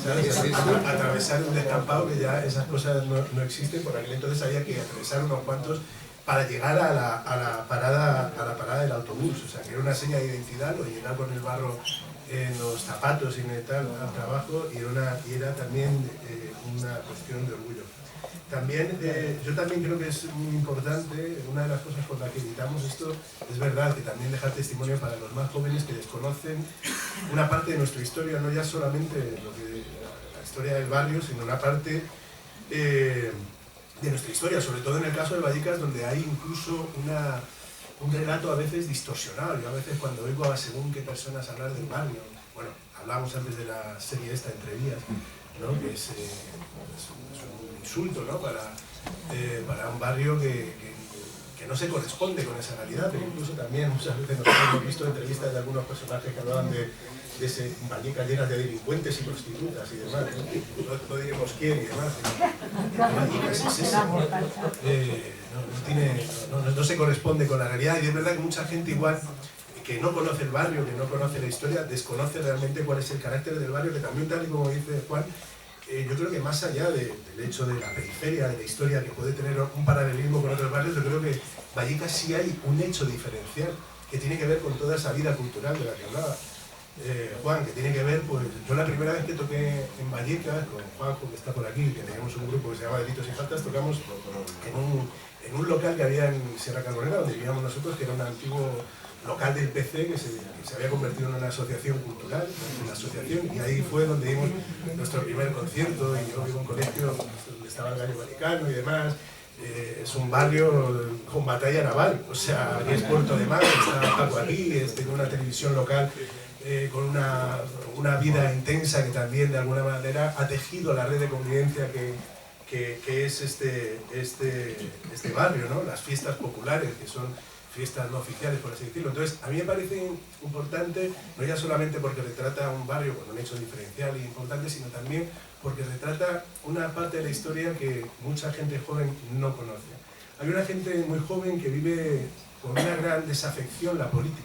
¿Sabes? Atravesar un descampado, que ya esas cosas no existen, por aquel entonces había que atravesar unos cuantos para llegar a la parada del autobús, o sea que era una seña de identidad, o llegar con el barro en los zapatos y en tal al trabajo, y era también una cuestión de orgullo. También, yo también creo que es muy importante, una de las cosas por las que editamos esto, es verdad que también dejar testimonio para los más jóvenes que desconocen una parte de nuestra historia, no ya solamente la historia del barrio, sino una parte de nuestra historia, sobre todo en el caso de Vallecas, donde hay incluso un relato a veces distorsionado. Yo a veces cuando oigo a según qué personas hablar del barrio, bueno, hablábamos antes de la serie esta, Entre Vías, ¿no? Que es un insulto, ¿no? Para un barrio que no se corresponde con esa realidad, pero incluso también muchas veces nos hemos visto entrevistas de algunos personajes que hablaban de ese Vallecas llenas de delincuentes y prostitutas y demás, no diremos quién y demás. Vallecas es eso. No se corresponde con la realidad, y es verdad que mucha gente igual que no conoce el barrio, que no conoce la historia, desconoce realmente cuál es el carácter del barrio, que también, tal y como dice Juan, yo creo que más allá del hecho de la periferia, de la historia, que puede tener un paralelismo con otros barrios, yo creo que Vallecas sí hay un hecho diferencial que tiene que ver con toda esa vida cultural de la que hablaba Juan, que tiene que ver, pues yo la primera vez que toqué en Vallecas, con Juanjo, que está por aquí, que teníamos un grupo que se llama Delitos y Faltas, tocamos en un local que había en Sierra Carbonera, donde vivíamos nosotros, que era un antiguo local del PC que se había convertido en una asociación cultural, una asociación, y ahí fue donde dimos nuestro primer concierto. Y yo vivo en un colegio donde estaba el Gallo Vaticano y demás. Es un barrio con batalla naval, o sea, aquí es Puerto de Mar, está Paco aquí, tiene una televisión local con una vida intensa que también de alguna manera ha tejido la red de convivencia que es este barrio, ¿no? Las fiestas populares, que son fiestas no oficiales, por así decirlo. Entonces, a mí me parece importante, no ya solamente porque retrata un barrio con un hecho diferencial e importante, sino también porque retrata una parte de la historia que mucha gente joven no conoce. Hay una gente muy joven que vive con una gran desafección la política.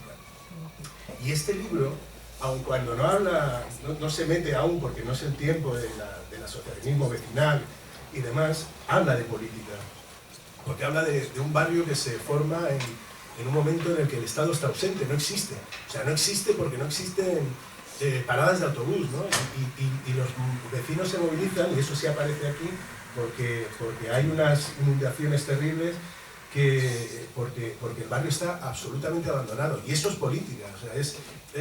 Y este libro, aun cuando no habla, no se mete aún porque no es el tiempo del asociacionismo vecinal y demás, habla de política. Porque habla de un barrio que se forma en un momento en el que el Estado está ausente, no existe. O sea, no existe porque no existen paradas de autobús, ¿no? Y los vecinos se movilizan, y eso sí aparece aquí, porque hay unas inundaciones terribles, porque el barrio está absolutamente abandonado. Y eso es política, o sea, es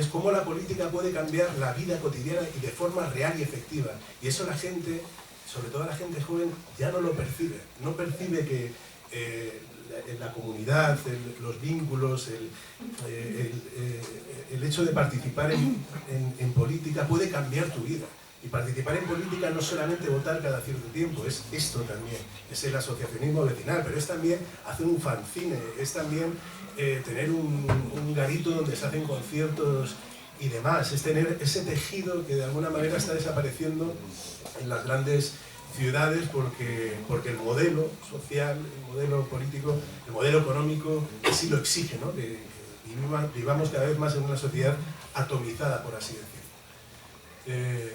cómo la política puede cambiar la vida cotidiana y de forma real y efectiva. Y eso la gente, sobre todo la gente joven, ya no lo percibe. No percibe que la comunidad, los vínculos, el hecho de participar en política puede cambiar tu vida. Y participar en política no es solamente votar cada cierto tiempo, es esto también, es el asociacionismo vecinal, pero es también hacer un fanzine, es también tener un garito donde se hacen conciertos y demás, es tener ese tejido que de alguna manera está desapareciendo en las grandes ciudades porque el modelo social, el modelo político, el modelo económico así lo exige, ¿no? Que vivamos cada vez más en una sociedad atomizada, por así decirlo.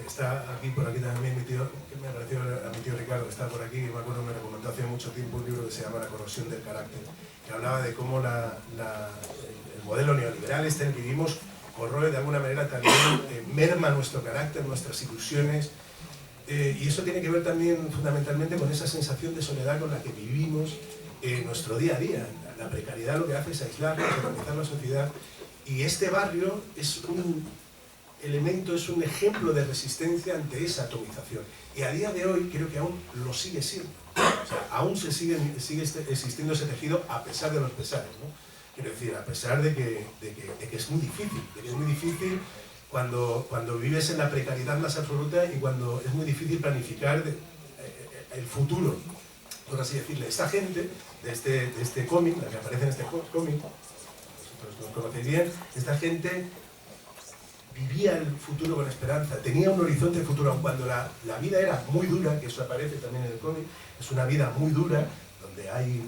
Está aquí, por aquí también mi tío, que me pareció a mi tío Ricardo, que está por aquí, me acuerdo, me recomendó hace mucho tiempo un libro que se llama La corrosión del carácter, que hablaba de cómo el modelo neoliberal en el que vivimos corroe de alguna manera también, merma nuestro carácter, nuestras ilusiones, y eso tiene que ver también fundamentalmente con esa sensación de soledad con la que vivimos nuestro día a día. La precariedad lo que hace es aislarnos, organizar la sociedad, y este barrio es un elemento, es un ejemplo de resistencia ante esa atomización. Y a día de hoy creo que aún lo sigue siendo. O sea, aún sigue existiendo ese tejido a pesar de los pesares, ¿no? Quiero decir, a pesar de que es muy difícil, cuando vives en la precariedad más absoluta y cuando es muy difícil planificar el futuro, por así decirlo. Esta gente de este cómic, la que aparece en este cómic, vosotros los conocéis bien, esta gente vivía el futuro con esperanza, tenía un horizonte de futuro, aun cuando la vida era muy dura, que eso aparece también en el cómic, es una vida muy dura, donde hay,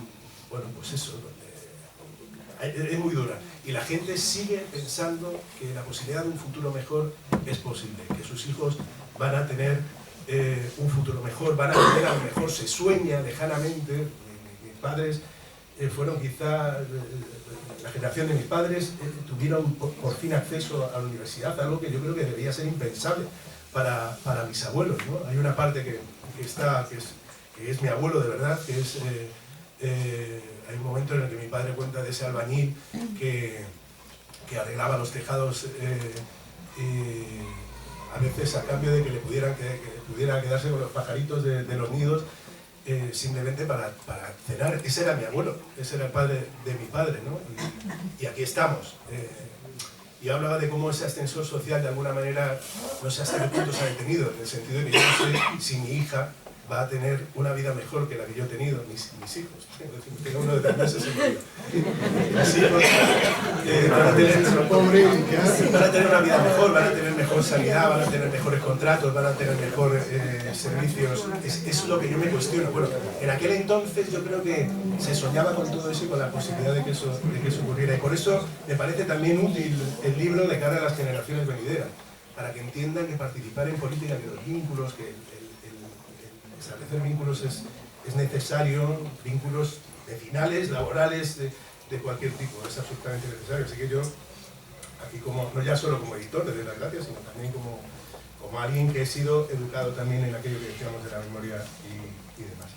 bueno, pues eso, es muy dura. Y la gente sigue pensando que la posibilidad de un futuro mejor es posible, que sus hijos van a tener un futuro mejor, van a tener a lo mejor, se sueña lejanamente. Mis padres fueron quizá, la generación de mis padres tuvieron por fin acceso a la universidad, algo que yo creo que debería ser impensable para mis abuelos, ¿no? Hay una parte que es mi abuelo de verdad, que es... hay un momento en el que mi padre cuenta de ese albañil que arreglaba los tejados a veces a cambio de que pudiera quedarse con los pajaritos de los nidos, simplemente para cenar. Ese era mi abuelo, ese era el padre de mi padre, ¿no? Y aquí estamos. Y hablaba de cómo ese ascensor social de alguna manera no sé hasta qué punto se ha detenido, en el sentido de que yo no sé si mi hija va a tener una vida mejor que la que yo he tenido, mis hijos. Tengo uno de 3 meses en medio. Mis hijos van a tener una vida mejor, van a tener mejor sanidad, van a tener mejores contratos, van a tener mejores servicios. Eso es lo que yo me cuestiono. Bueno, en aquel entonces yo creo que se soñaba con todo eso y con la posibilidad de que eso ocurriera. Y por eso me parece también útil el libro de cara a las generaciones venideras, para que entiendan que participar en política, que los vínculos, que establecer vínculos es necesario, vínculos vecinales, laborales, de cualquier tipo, es absolutamente necesario. Así que yo, aquí como, no ya solo como editor, de las gracias, sino también como alguien que he sido educado también en aquello que decíamos de la memoria y demás.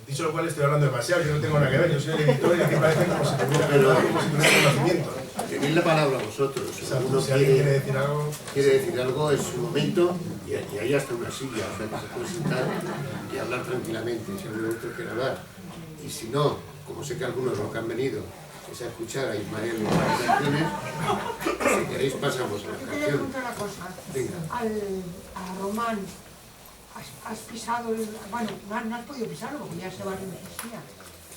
Dicho lo cual, estoy hablando demasiado, yo no tengo nada que ver, yo soy el editor y aquí parece como si tuviera conocimiento. Tenéis la palabra vosotros. Exacto, si alguien quiere decir algo... Quiere decir algo en su momento, y hay hasta una silla, o sea que se puede sentar y hablar tranquilamente, si algún otro quiere hablar. Y si no, como sé que algunos lo que han venido es a escuchar a Ismael en las canciones, si queréis pasamos a la Yo canción. quería preguntar una cosa. Venga. A Román, has pisado, bueno, no has podido pisarlo porque ya se va a existir,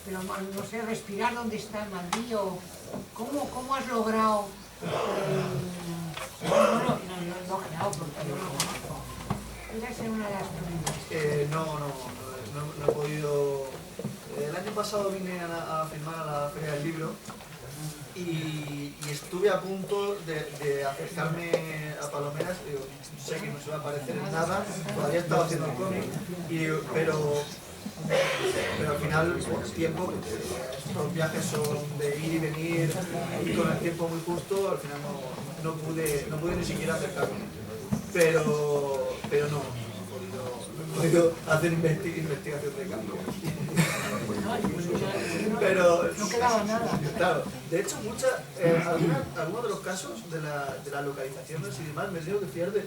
pero no sé, respirar dónde está el Madrid ¿Cómo has logrado? No creado porque yo lo conozco. Esa es una de las preguntas. No he podido. El año pasado vine a firmar a la Feria del Libro y estuve a punto de acercarme a Palomeras. Digo, sé que no se va a parecer en nada, todavía estaba haciendo el cómic, pero al final, por el tiempo, estos viajes son de ir y venir y con el tiempo muy justo, al final no pude ni siquiera acercarme. Pero no he podido hacer investigación de campo. Pero no quedaba nada. Claro, de hecho algunos de los casos de las localizaciones y demás me he tenido que fiar de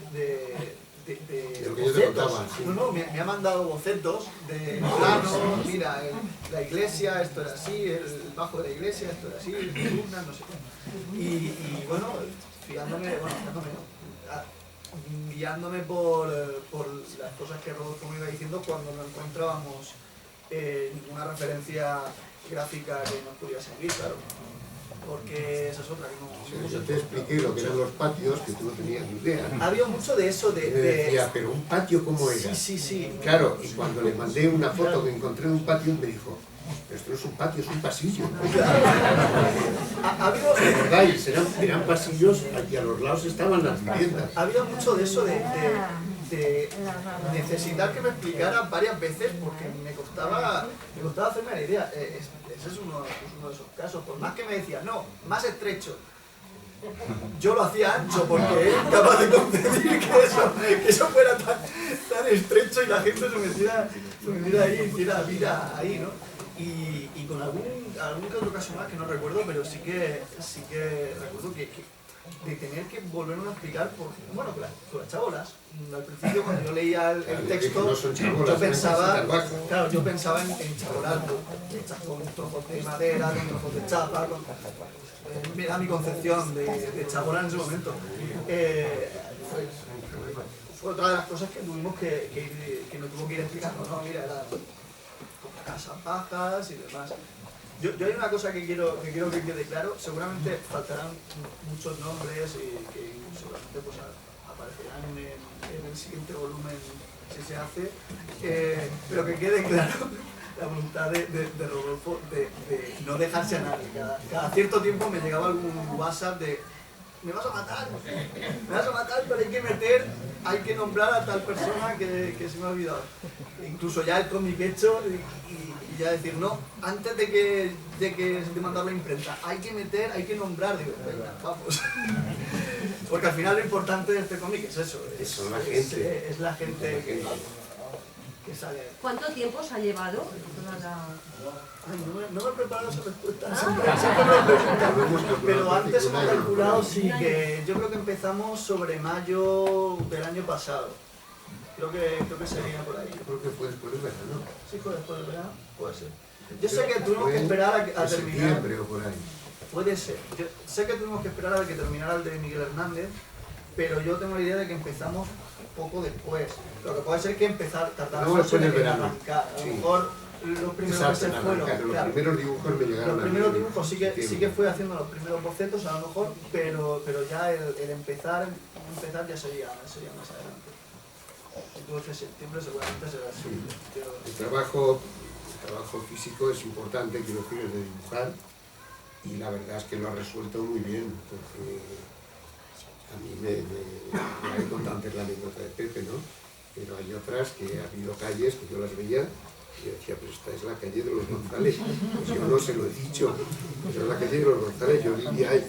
lo que yo te contaba, sí. No, me ha mandado bocetos de planos, mira, la iglesia, esto era así, el bajo de la iglesia, esto era así, columnas, no sé qué. Y bueno, guiándome por las cosas que Rodolfo me iba diciendo cuando no encontrábamos ninguna referencia gráfica que nos pudiera servir, claro. Porque esa es otra que no yo te expliqué lo que eran los patios, que tú no tenías ni idea. Había mucho de eso Me decía, pero un patio ¿cómo era? Sí. Claro, y cuando le mandé una foto que encontré de un patio, me dijo, esto no es un patio, es un pasillo. ¿Recordáis? Eran pasillos y a los lados estaban las viviendas. Había mucho de eso de necesitar que me explicara varias veces porque me costaba hacerme la idea. Ese es uno de esos casos. Por más que me decían, no, más estrecho. Yo lo hacía ancho porque era capaz de concebir que eso fuera tan estrecho y la gente se metiera ahí y hiciera vida ahí, ¿no? Y con algún que otro caso más que no recuerdo, pero sí que recuerdo que de tener que volverme a explicar con las chabolas. Al principio cuando yo leía el texto, no son chabolas, yo pensaba en chabolas hechas con trozos de madera, con trozos de chapa, era mi concepción de chabola en ese momento. Fue otra de las cosas que tuvimos que me tuvo que ir explicando, ¿no? Mira, era casas bajas y demás. Yo hay una cosa que quiero que quede claro, seguramente faltarán muchos nombres y que seguramente pues, aparecerán en el siguiente volumen si se hace, pero que quede claro la voluntad de Rodolfo de no dejarse a nadie. Cada cierto tiempo me llegaba algún WhatsApp de me vas a matar, pero hay que nombrar a tal persona que se me ha olvidado. Incluso ya el cómic hecho y ya decir, no, antes de que se te mandara la imprenta, hay que nombrar, digo, venga, vamos. Porque al final lo importante de este cómic es eso, es la gente que sale. ¿Cuánto tiempo os ha llevado? Ay, no me he preparado esa respuesta, siempre me preguntan, pero antes hemos calculado, sí, que yo creo que empezamos sobre mayo del año pasado. Creo que sería por ahí. Yo creo que fue después del verano. Sí, fue después del verano, puede ser. Yo sé que tuvimos que esperar a terminar. Septiembre o por ahí. Puede ser. Yo sé que tuvimos que esperar a que terminara el de Miguel Hernández, pero yo tengo la idea de que empezamos poco después. Lo que puede ser que tardamos en arrancar. A lo mejor los primeros meses fueron. Los primeros dibujos me llegaron. Los primeros dibujos sí que fue haciendo los primeros bocetos, a lo mejor, pero ya el empezar ya sería más adelante. Entonces septiembre seguramente será así. El trabajo físico es importante, quiero decir, es de dibujar, y la verdad es que lo ha resuelto muy bien, porque a mí me he contado antes la anécdota de Pepe, ¿no? Pero hay otras que ha habido calles que yo las veía y yo decía, pero esta es la calle de los González. Pues yo no se lo he dicho, pero es la calle de los González, yo vivía ahí.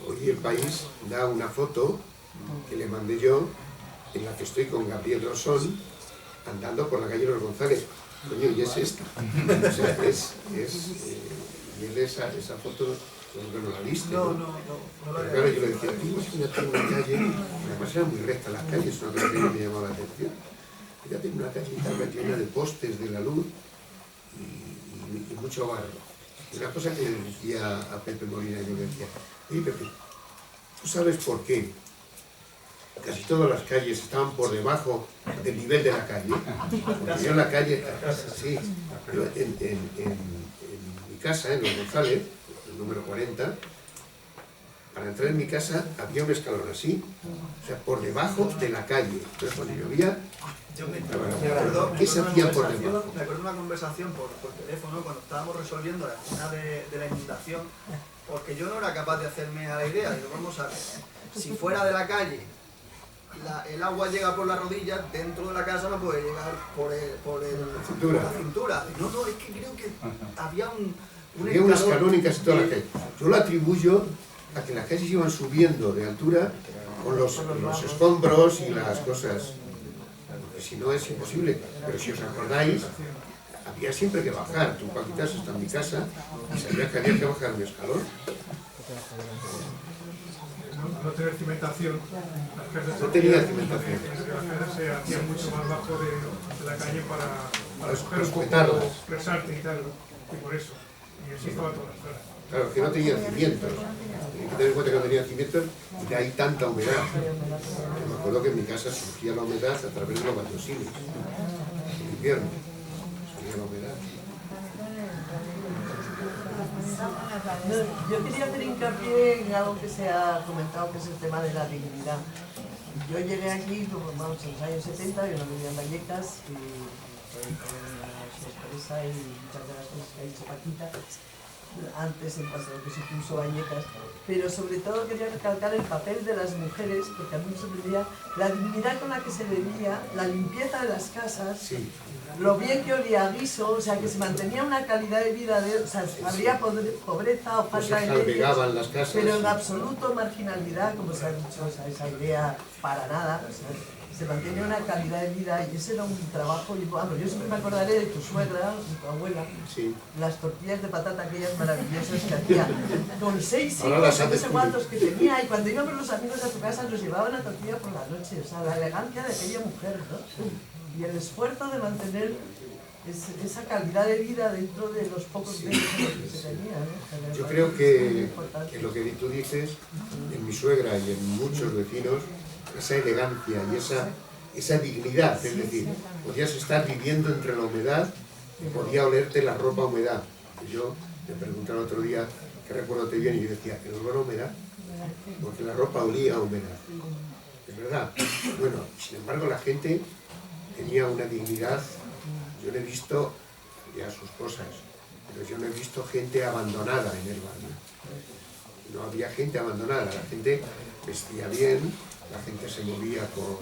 Hoy El País da una foto que le mandé yo, en la que estoy con Gabriel Rosón, andando por la calle de los González. Coño, y es esta. O sea, y él esa foto, no la viste, ¿no? No la claro, yo le decía, tú imagínate una calle, además era muy recta las calles, una cosa que me llamaba la atención. Fíjate, una calle llena de postes de la luz y mucho barro. Y una cosa que le decía a Pepe Molina, yo le decía, oye Pepe, ¿tú sabes por qué casi todas las calles estaban por debajo del nivel de la calle? Porque yo en la calle, sí, pero en mi casa, en Los González, el número 40, para entrar en mi casa había un escalón así, o sea, por debajo de la calle. Entonces cuando llovía, ¿qué se hacía por debajo? Me acuerdo de una conversación por teléfono cuando estábamos resolviendo la escena de la inundación, porque yo no era capaz de hacerme a la idea. Digo, vamos a ver, si fuera de la calle el agua llega por las rodillas, dentro de la casa no puede llegar por la cintura. No, es que creo que había un escalón en casi toda la calle. Yo lo atribuyo a que las calles iban subiendo de altura con los escombros y las cosas, porque si no es imposible. Pero si os acordáis, había siempre que bajar. Tú cuando quitas hasta mi casa y sabías que había que bajar un escalón. No tener cimentación, las casas no tenía cimentación. Las casas se hacían mucho más bajo de la calle para coger un poco resalte y tal, y por eso. Y así estaba todas las casas. Claro, que no tenían cimientos. Hay que tener en cuenta que no tenían cimientos y que hay tanta humedad. Me acuerdo que en mi casa surgía la humedad a través de los baldosines. En invierno surgía la humedad. Yo quería hacer hincapié en algo que se ha comentado, que es el tema de la dignidad. Yo llegué aquí, vamos, en los años 70, yo no vivía en Vallecas, y fue una sorpresa y muchas de las cosas que ha dicho Paquita antes en cuanto a lo que supuso Vallecas, pero sobre todo quería recalcar el papel de las mujeres, porque a mí me sorprendía la dignidad con la que se vivía, la limpieza de las casas, sí. Lo bien que olía a guiso, o sea, que se mantenía una calidad de vida, o sea, habría pobreza o falta de leyes, las casas, pero en absoluto marginalidad, como se ha dicho, o sea, esa idea para nada, o sea, se mantenía una calidad de vida y ese era un trabajo. Y, bueno, yo siempre me acordaré de tu suegra, de tu abuela, sí. Las tortillas de patata aquellas maravillosas que hacía, con 6 hijos, no sé cuántos que tenía, y cuando íbamos los amigos a tu casa nos llevaban la tortilla por la noche, o sea, la elegancia de aquella mujer, ¿no? Y el esfuerzo de mantener esa calidad de vida dentro de los pocos medios que se tenía, ¿no? Yo creo que lo que tú dices, en mi suegra y en muchos vecinos, esa elegancia y esa dignidad, es decir, podías estar viviendo entre la humedad y podía olerte la ropa a humedad. Yo me preguntaba el otro día qué recuerdo te viene y yo decía, ¿el olor a humedad? Porque la ropa olía a humedad. Es verdad. Bueno, sin embargo la gente tenía una dignidad. Yo no he visto ya sus cosas, pero yo no he visto gente abandonada en el barrio. No había gente abandonada, la gente vestía bien, la gente se movía con...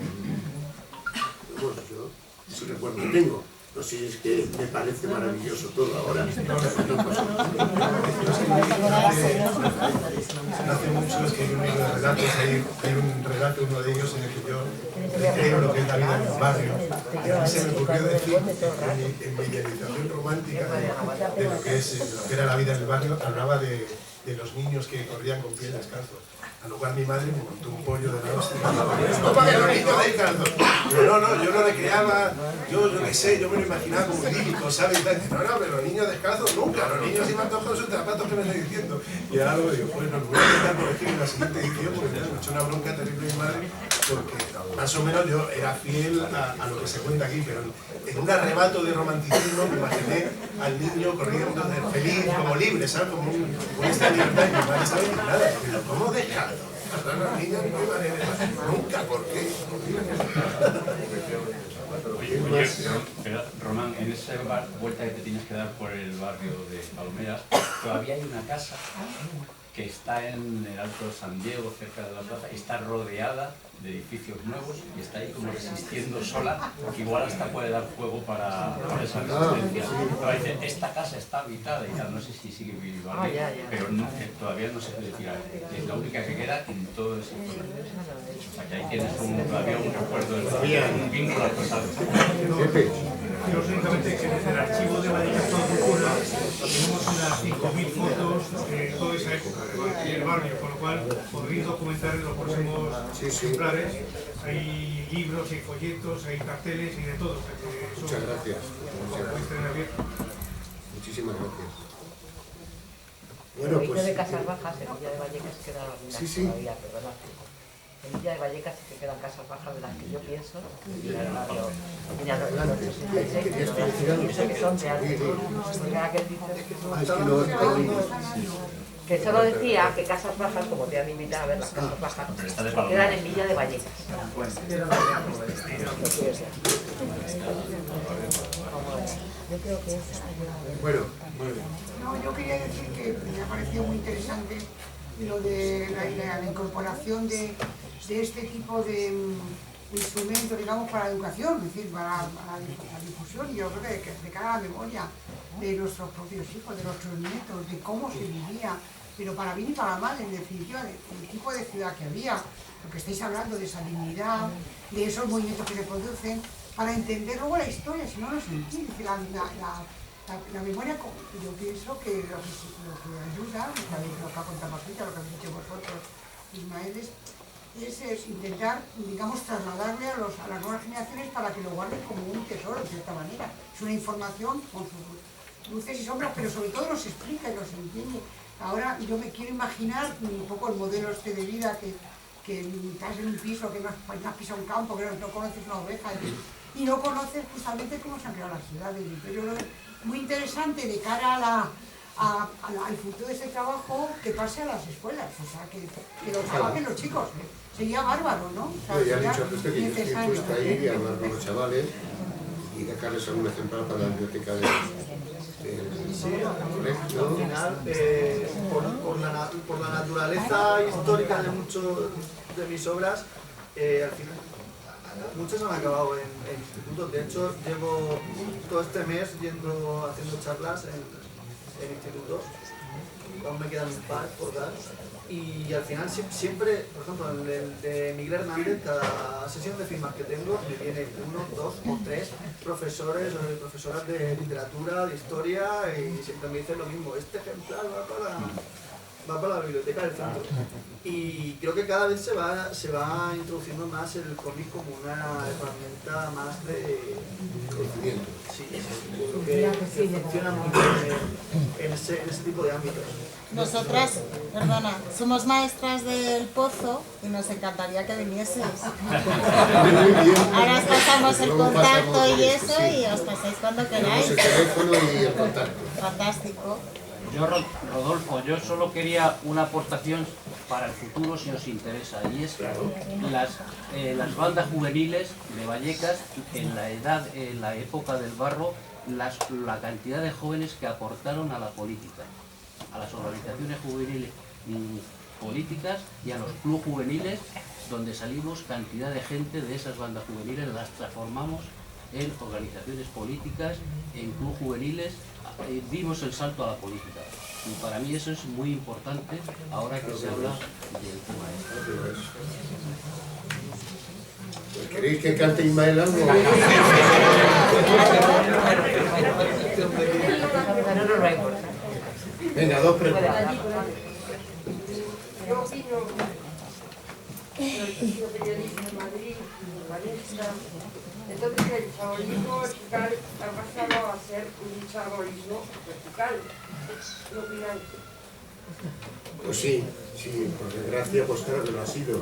Bueno, yo sí recuerdo que tengo. No sé si es que me parece maravilloso todo ahora. Hace mucho es que hay un libro de relatos, hay un relato, uno de ellos, en el que yo creo lo que es la vida en el barrio. Y a mí se me ocurrió decir, en mi idealización romántica de lo que era la vida en el barrio, hablaba de los niños que corrían con pies descalzos. A lo cual mi madre me montó un pollo de la hostia. No, para los niños descalzos. Pero no, yo no le creaba, yo qué sé, yo me lo imaginaba como idílico, ¿sabes? No, pero los niños descalzos nunca, los niños iban todos con sus zapatos, que me estoy diciendo. Y ahora lo digo, pues nos voy a intentar corregir en la siguiente edición, porque me echó una bronca terrible mi madre, porque más o menos yo era fiel a lo que se cuenta aquí, pero en un arrebato de romanticismo me imaginé al niño corriendo feliz, como libre, ¿sabes? Como un esta libertad, y mi madre sabe que nada, pero ¿cómo descalzo? Los niños no iban a ir nunca, ¿por qué? Oye, pero, Román, en esa vuelta que te tienes que dar por el barrio de Palomeras, todavía hay una casa que está en el Alto San Diego, cerca de la plaza, y está rodeada de edificios nuevos y está ahí como resistiendo sola, porque igual hasta puede dar fuego para esa resistencia. Pero dice, esta casa está habitada y tal, no sé si sigue viva, pero no, todavía no se puede tirar. Es la única que queda en todo ese pueblo. O sea que ahí tienes todavía un recuerdo, un vínculo al pasado. Yo únicamente que desde el archivo de Vallecas tenemos unas 5.000 fotos de toda esa época del barrio, con lo cual podréis documentar en los próximos ejemplares. Hay libros, hay folletos, hay carteles y de todo. O sea que eso muchas gracias. Podéis tener abierto. Muchísimas gracias. Bueno, pues... de Casas Bajas, en Villa de Vallecas queda todavía, perdona. En Villa de Vallecas sí que quedan casas bajas de las que yo pienso. Y yo sé que son de alto. Porque aquel dice que son... Que solo decía que Casas Bajas, como te han invitado a ver las Casas Bajas, quedan en Villa de Vallecas. Bueno, muy bien. No, yo quería decir que me ha parecido muy interesante lo de la incorporación de este tipo de instrumentos, digamos, para la educación, es decir, para la difusión, y yo creo que de cara a la memoria de nuestros propios hijos, de nuestros nietos, de cómo se vivía, pero para bien y para mal, en definitiva, del tipo de ciudad que había, lo que estáis hablando de esa dignidad, de esos movimientos que se producen, para entender luego la historia, si no lo sentís, la memoria, yo pienso que lo que ayuda, lo que ha contado Paquita, lo que habéis dicho vosotros, Ismael, es intentar, digamos, trasladarle a las nuevas generaciones para que lo guarden como un tesoro, de cierta manera. Es una información con sus luces y sombras, pero sobre todo nos explica y nos entiende. Ahora yo me quiero imaginar un poco el modelo este de vida que estás en un piso, que no has pisado un campo, que no conoces una oveja y no conoces justamente cómo se han creado las ciudades. Yo creo que es muy interesante de cara al futuro de ese trabajo que pase a las escuelas, o sea, que lo trabajen los chicos. Sería bárbaro, ¿no? O sea, ya he dicho antes que yo estoy necesario. dispuesta a ir y hablar con los chavales y dejarles algún ejemplar para la biblioteca del colegio. Al final, por la naturaleza histórica de muchas de mis obras, al final, muchas han acabado en institutos. De hecho, llevo todo este mes haciendo charlas en institutos. Aún me quedan un par por dar. Y al final siempre, por ejemplo, en el de Miguel Hernández, cada sesión de firmas que tengo me vienen 1, 2 o 3 profesores o profesoras de literatura, de historia, y siempre me dicen lo mismo: este ejemplar va para la biblioteca del centro. Y creo que cada vez se va introduciendo más el cómic como una herramienta más de conocimiento. Sí, creo que funciona muy bien en ese tipo de ámbitos. Nosotras, perdona, somos maestras del Pozo y nos encantaría que vinieses. Ahora os pasamos el contacto y eso, y os pasáis cuando queráis. El teléfono y el contacto. Fantástico. Yo, Rodolfo, yo solo quería una aportación para el futuro si os interesa, y es las bandas juveniles de Vallecas, en la época del barro, la cantidad de jóvenes que aportaron a la política, a las organizaciones juveniles políticas y a los clubes juveniles, donde salimos cantidad de gente de esas bandas juveniles, las transformamos en organizaciones políticas, en clubes juveniles, dimos el salto a la política. Y para mí eso es muy importante ahora que se habla del tema este. ¿Queréis que cante Ismael algo? Venga, 2 preguntas. Yo opino que el periodismo en Madrid, en Valencia, entonces el chabolismo vertical ha pasado a ser un chabolismo vertical. ¿Qué opináis? Pues sí, por desgracia, pues claro que lo ha sido.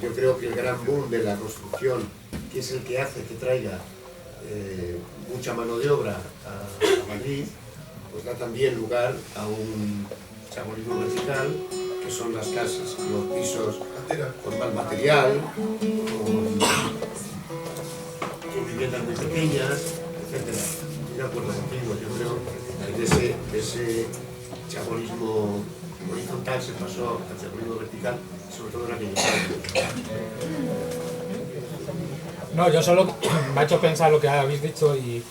Yo creo que el gran boom de la construcción, que es el que hace que traiga mucha mano de obra a Madrid, pues da también lugar a un chabolismo vertical, que son las casas, los pisos con mal material, con viviendas muy pequeñas, etc. Estoy de acuerdo contigo, yo creo que de ese chabolismo horizontal se pasó al chabolismo vertical, sobre todo en aquellos años. No, yo solo me ha hecho pensar lo que habéis dicho, y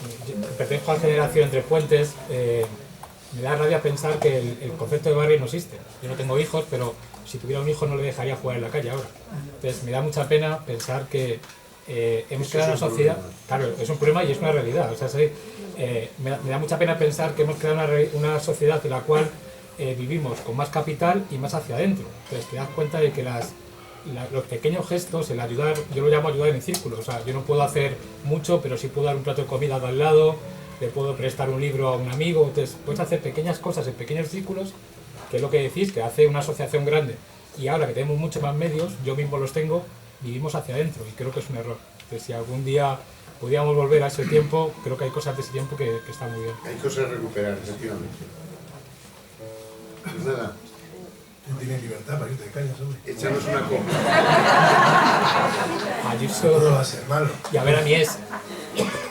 pertenezco a la generación Entre Puentes. Me da rabia pensar que el concepto de barrio no existe. Yo no tengo hijos, pero si tuviera un hijo no le dejaría jugar en la calle ahora. Entonces me da mucha pena pensar que hemos creado una sociedad... Claro, es un problema y es una realidad. O sea, me da mucha pena pensar que hemos creado una sociedad en la cual vivimos con más capital y más hacia adentro. Entonces te das cuenta de que los pequeños gestos, el ayudar, yo lo llamo ayudar en círculo. O sea, yo no puedo hacer mucho, pero sí puedo dar un plato de comida al lado, le puedo prestar un libro a un amigo. Entonces puedes hacer pequeñas cosas en pequeños círculos, que es lo que decís, que hace una asociación grande. Y ahora que tenemos muchos más medios, yo mismo los tengo, vivimos hacia adentro, y creo que es un error. Entonces, si algún día pudiéramos volver a ese tiempo, creo que hay cosas de ese tiempo que están muy bien. Hay cosas a recuperar, efectivamente. Pues nada. Tú tienes libertad para irte de cañas, hombre. Échanos una copa. Todo va a ser malo. Y a ver a mi ex.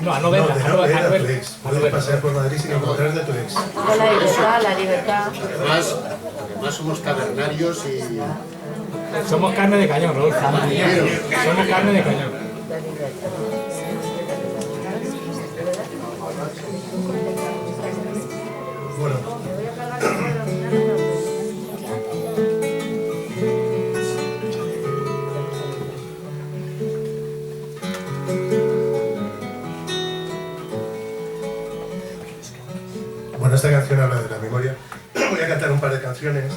No, a no verla, a no verla. Puedes pasear por Madrid sin encontrar de tu ex. La libertad, la libertad. Además somos tabernarios y... Somos carne de cañón, Rodolfo. Somos carne de cañón. Bueno. Bueno, esta canción habla de la memoria. Voy a cantar un par de canciones.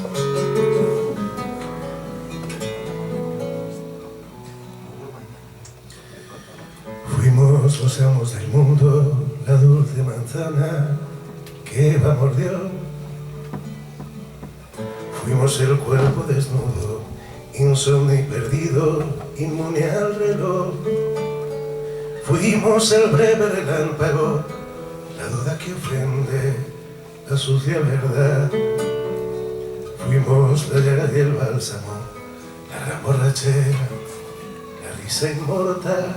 Fuimos los amos del mundo, la dulce manzana que Eva mordió. Fuimos el cuerpo desnudo, insomne y perdido, inmune al reloj. Fuimos el breve relámpago, la duda que ofende la sucia verdad. Fuimos la llaga y el bálsamo, la gran borrachera, la risa inmortal.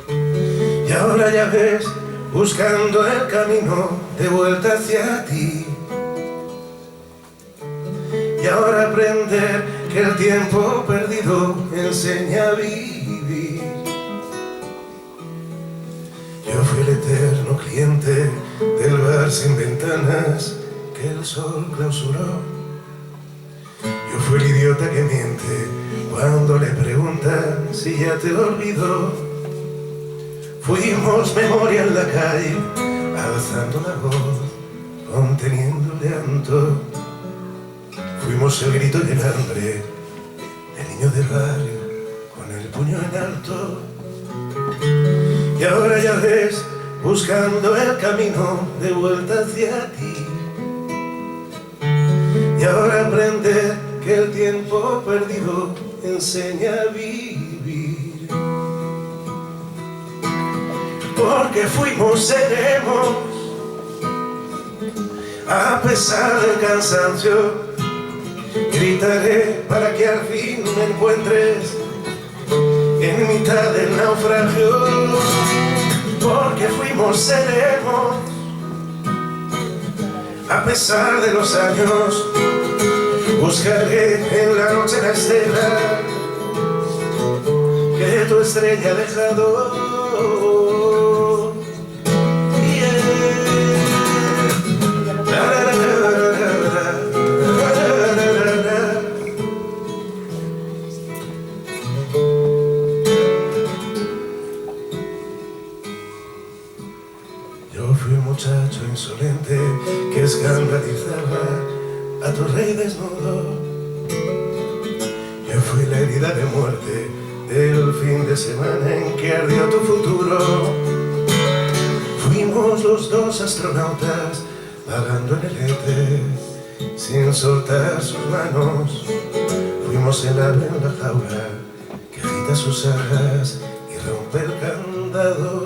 Y ahora ya ves, buscando el camino de vuelta hacia ti. Y ahora aprender que el tiempo perdido enseña a vivir. Yo fui el eterno cliente del bar sin ventanas que el sol clausuró. Yo fui el idiota que miente cuando le preguntan si ya te olvidó. Fuimos memoria en la calle, alzando la voz, conteniendo el llanto. Fuimos el grito y el hambre del niño del barrio, con el puño en alto. Y ahora ya ves, buscando el camino de vuelta hacia ti. Y ahora aprender que el tiempo perdido enseña a vivir. Porque fuimos, seremos, a pesar del cansancio. Gritaré para que al fin me encuentres en mitad del naufragio. Porque fuimos, seremos, a pesar de los años. Buscaré en la noche la estela que tu estrella ha dejado. Yo fui un muchacho insolente que escandalizaba a tu rey desnudo. Yo fui la herida de muerte del fin de semana en que ardió tu futuro. Fuimos los dos astronautas vagando en el éter sin soltar sus manos. Fuimos el ave en la jaula que agita sus alas y rompe el candado.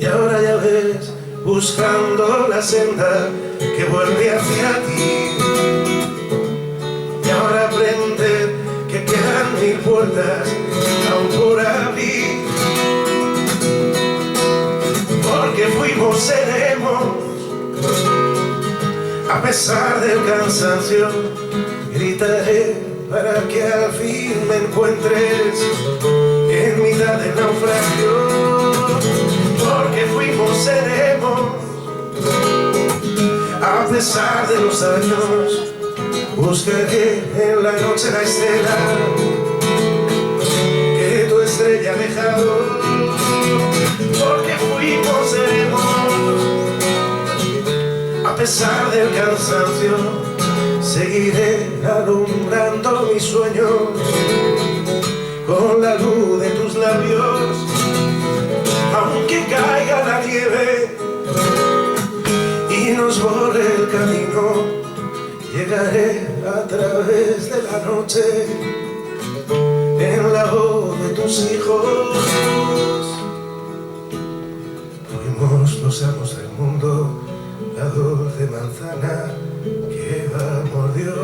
Y ahora ya ves, buscando la senda que vuelve hacia ti. Y ahora aprender que quedan 1000 puertas aún por abrir. Porque fuimos, seremos, a pesar del cansancio. Gritaré para que al fin me encuentres en mitad del naufragio. Porque fuimos, seremos, a pesar de los años. Buscaré en la noche la estela que tu estrella ha dejado. Porque fuimos, seremos, a pesar del cansancio. Seguiré alumbrando mis sueños con la luz de tus labios. Aunque caiga la nieve y nos borre el camino, llegaré a través de la noche en la voz de tus hijos. Fuimos los amos del mundo, la dulce manzana que Eva mordió.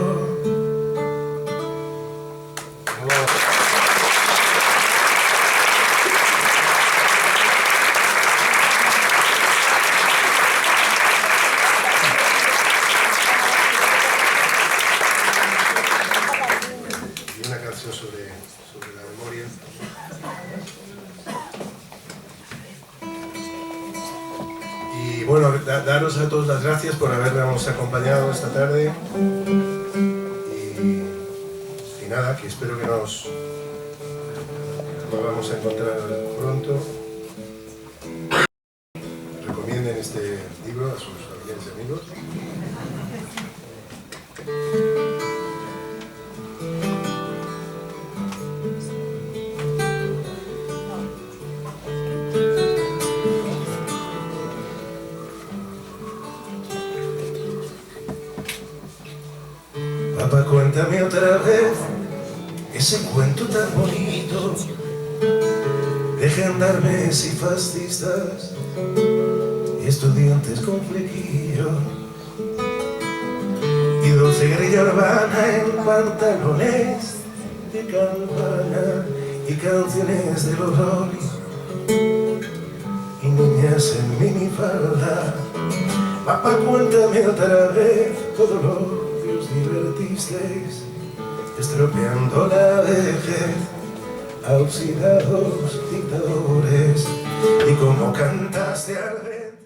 Y una canción sobre la memoria. Y bueno, daros a todos las gracias por habernos acompañado esta tarde. Y nada, que espero que nos volvamos a encontrar pronto. Recomienden este libro a sus familiares y amigos. Papá, cuéntame otra vez ese cuento tan bonito de gendarmes y fascistas y estudiantes con flequillo y dulce guerrilla urbana en pantalones de campana y canciones del horror y niñas en minifalda. Papá, cuéntame otra vez todo lo divertisteis, estropeando la vejez a oxidados dictadores, y como cantaste al vento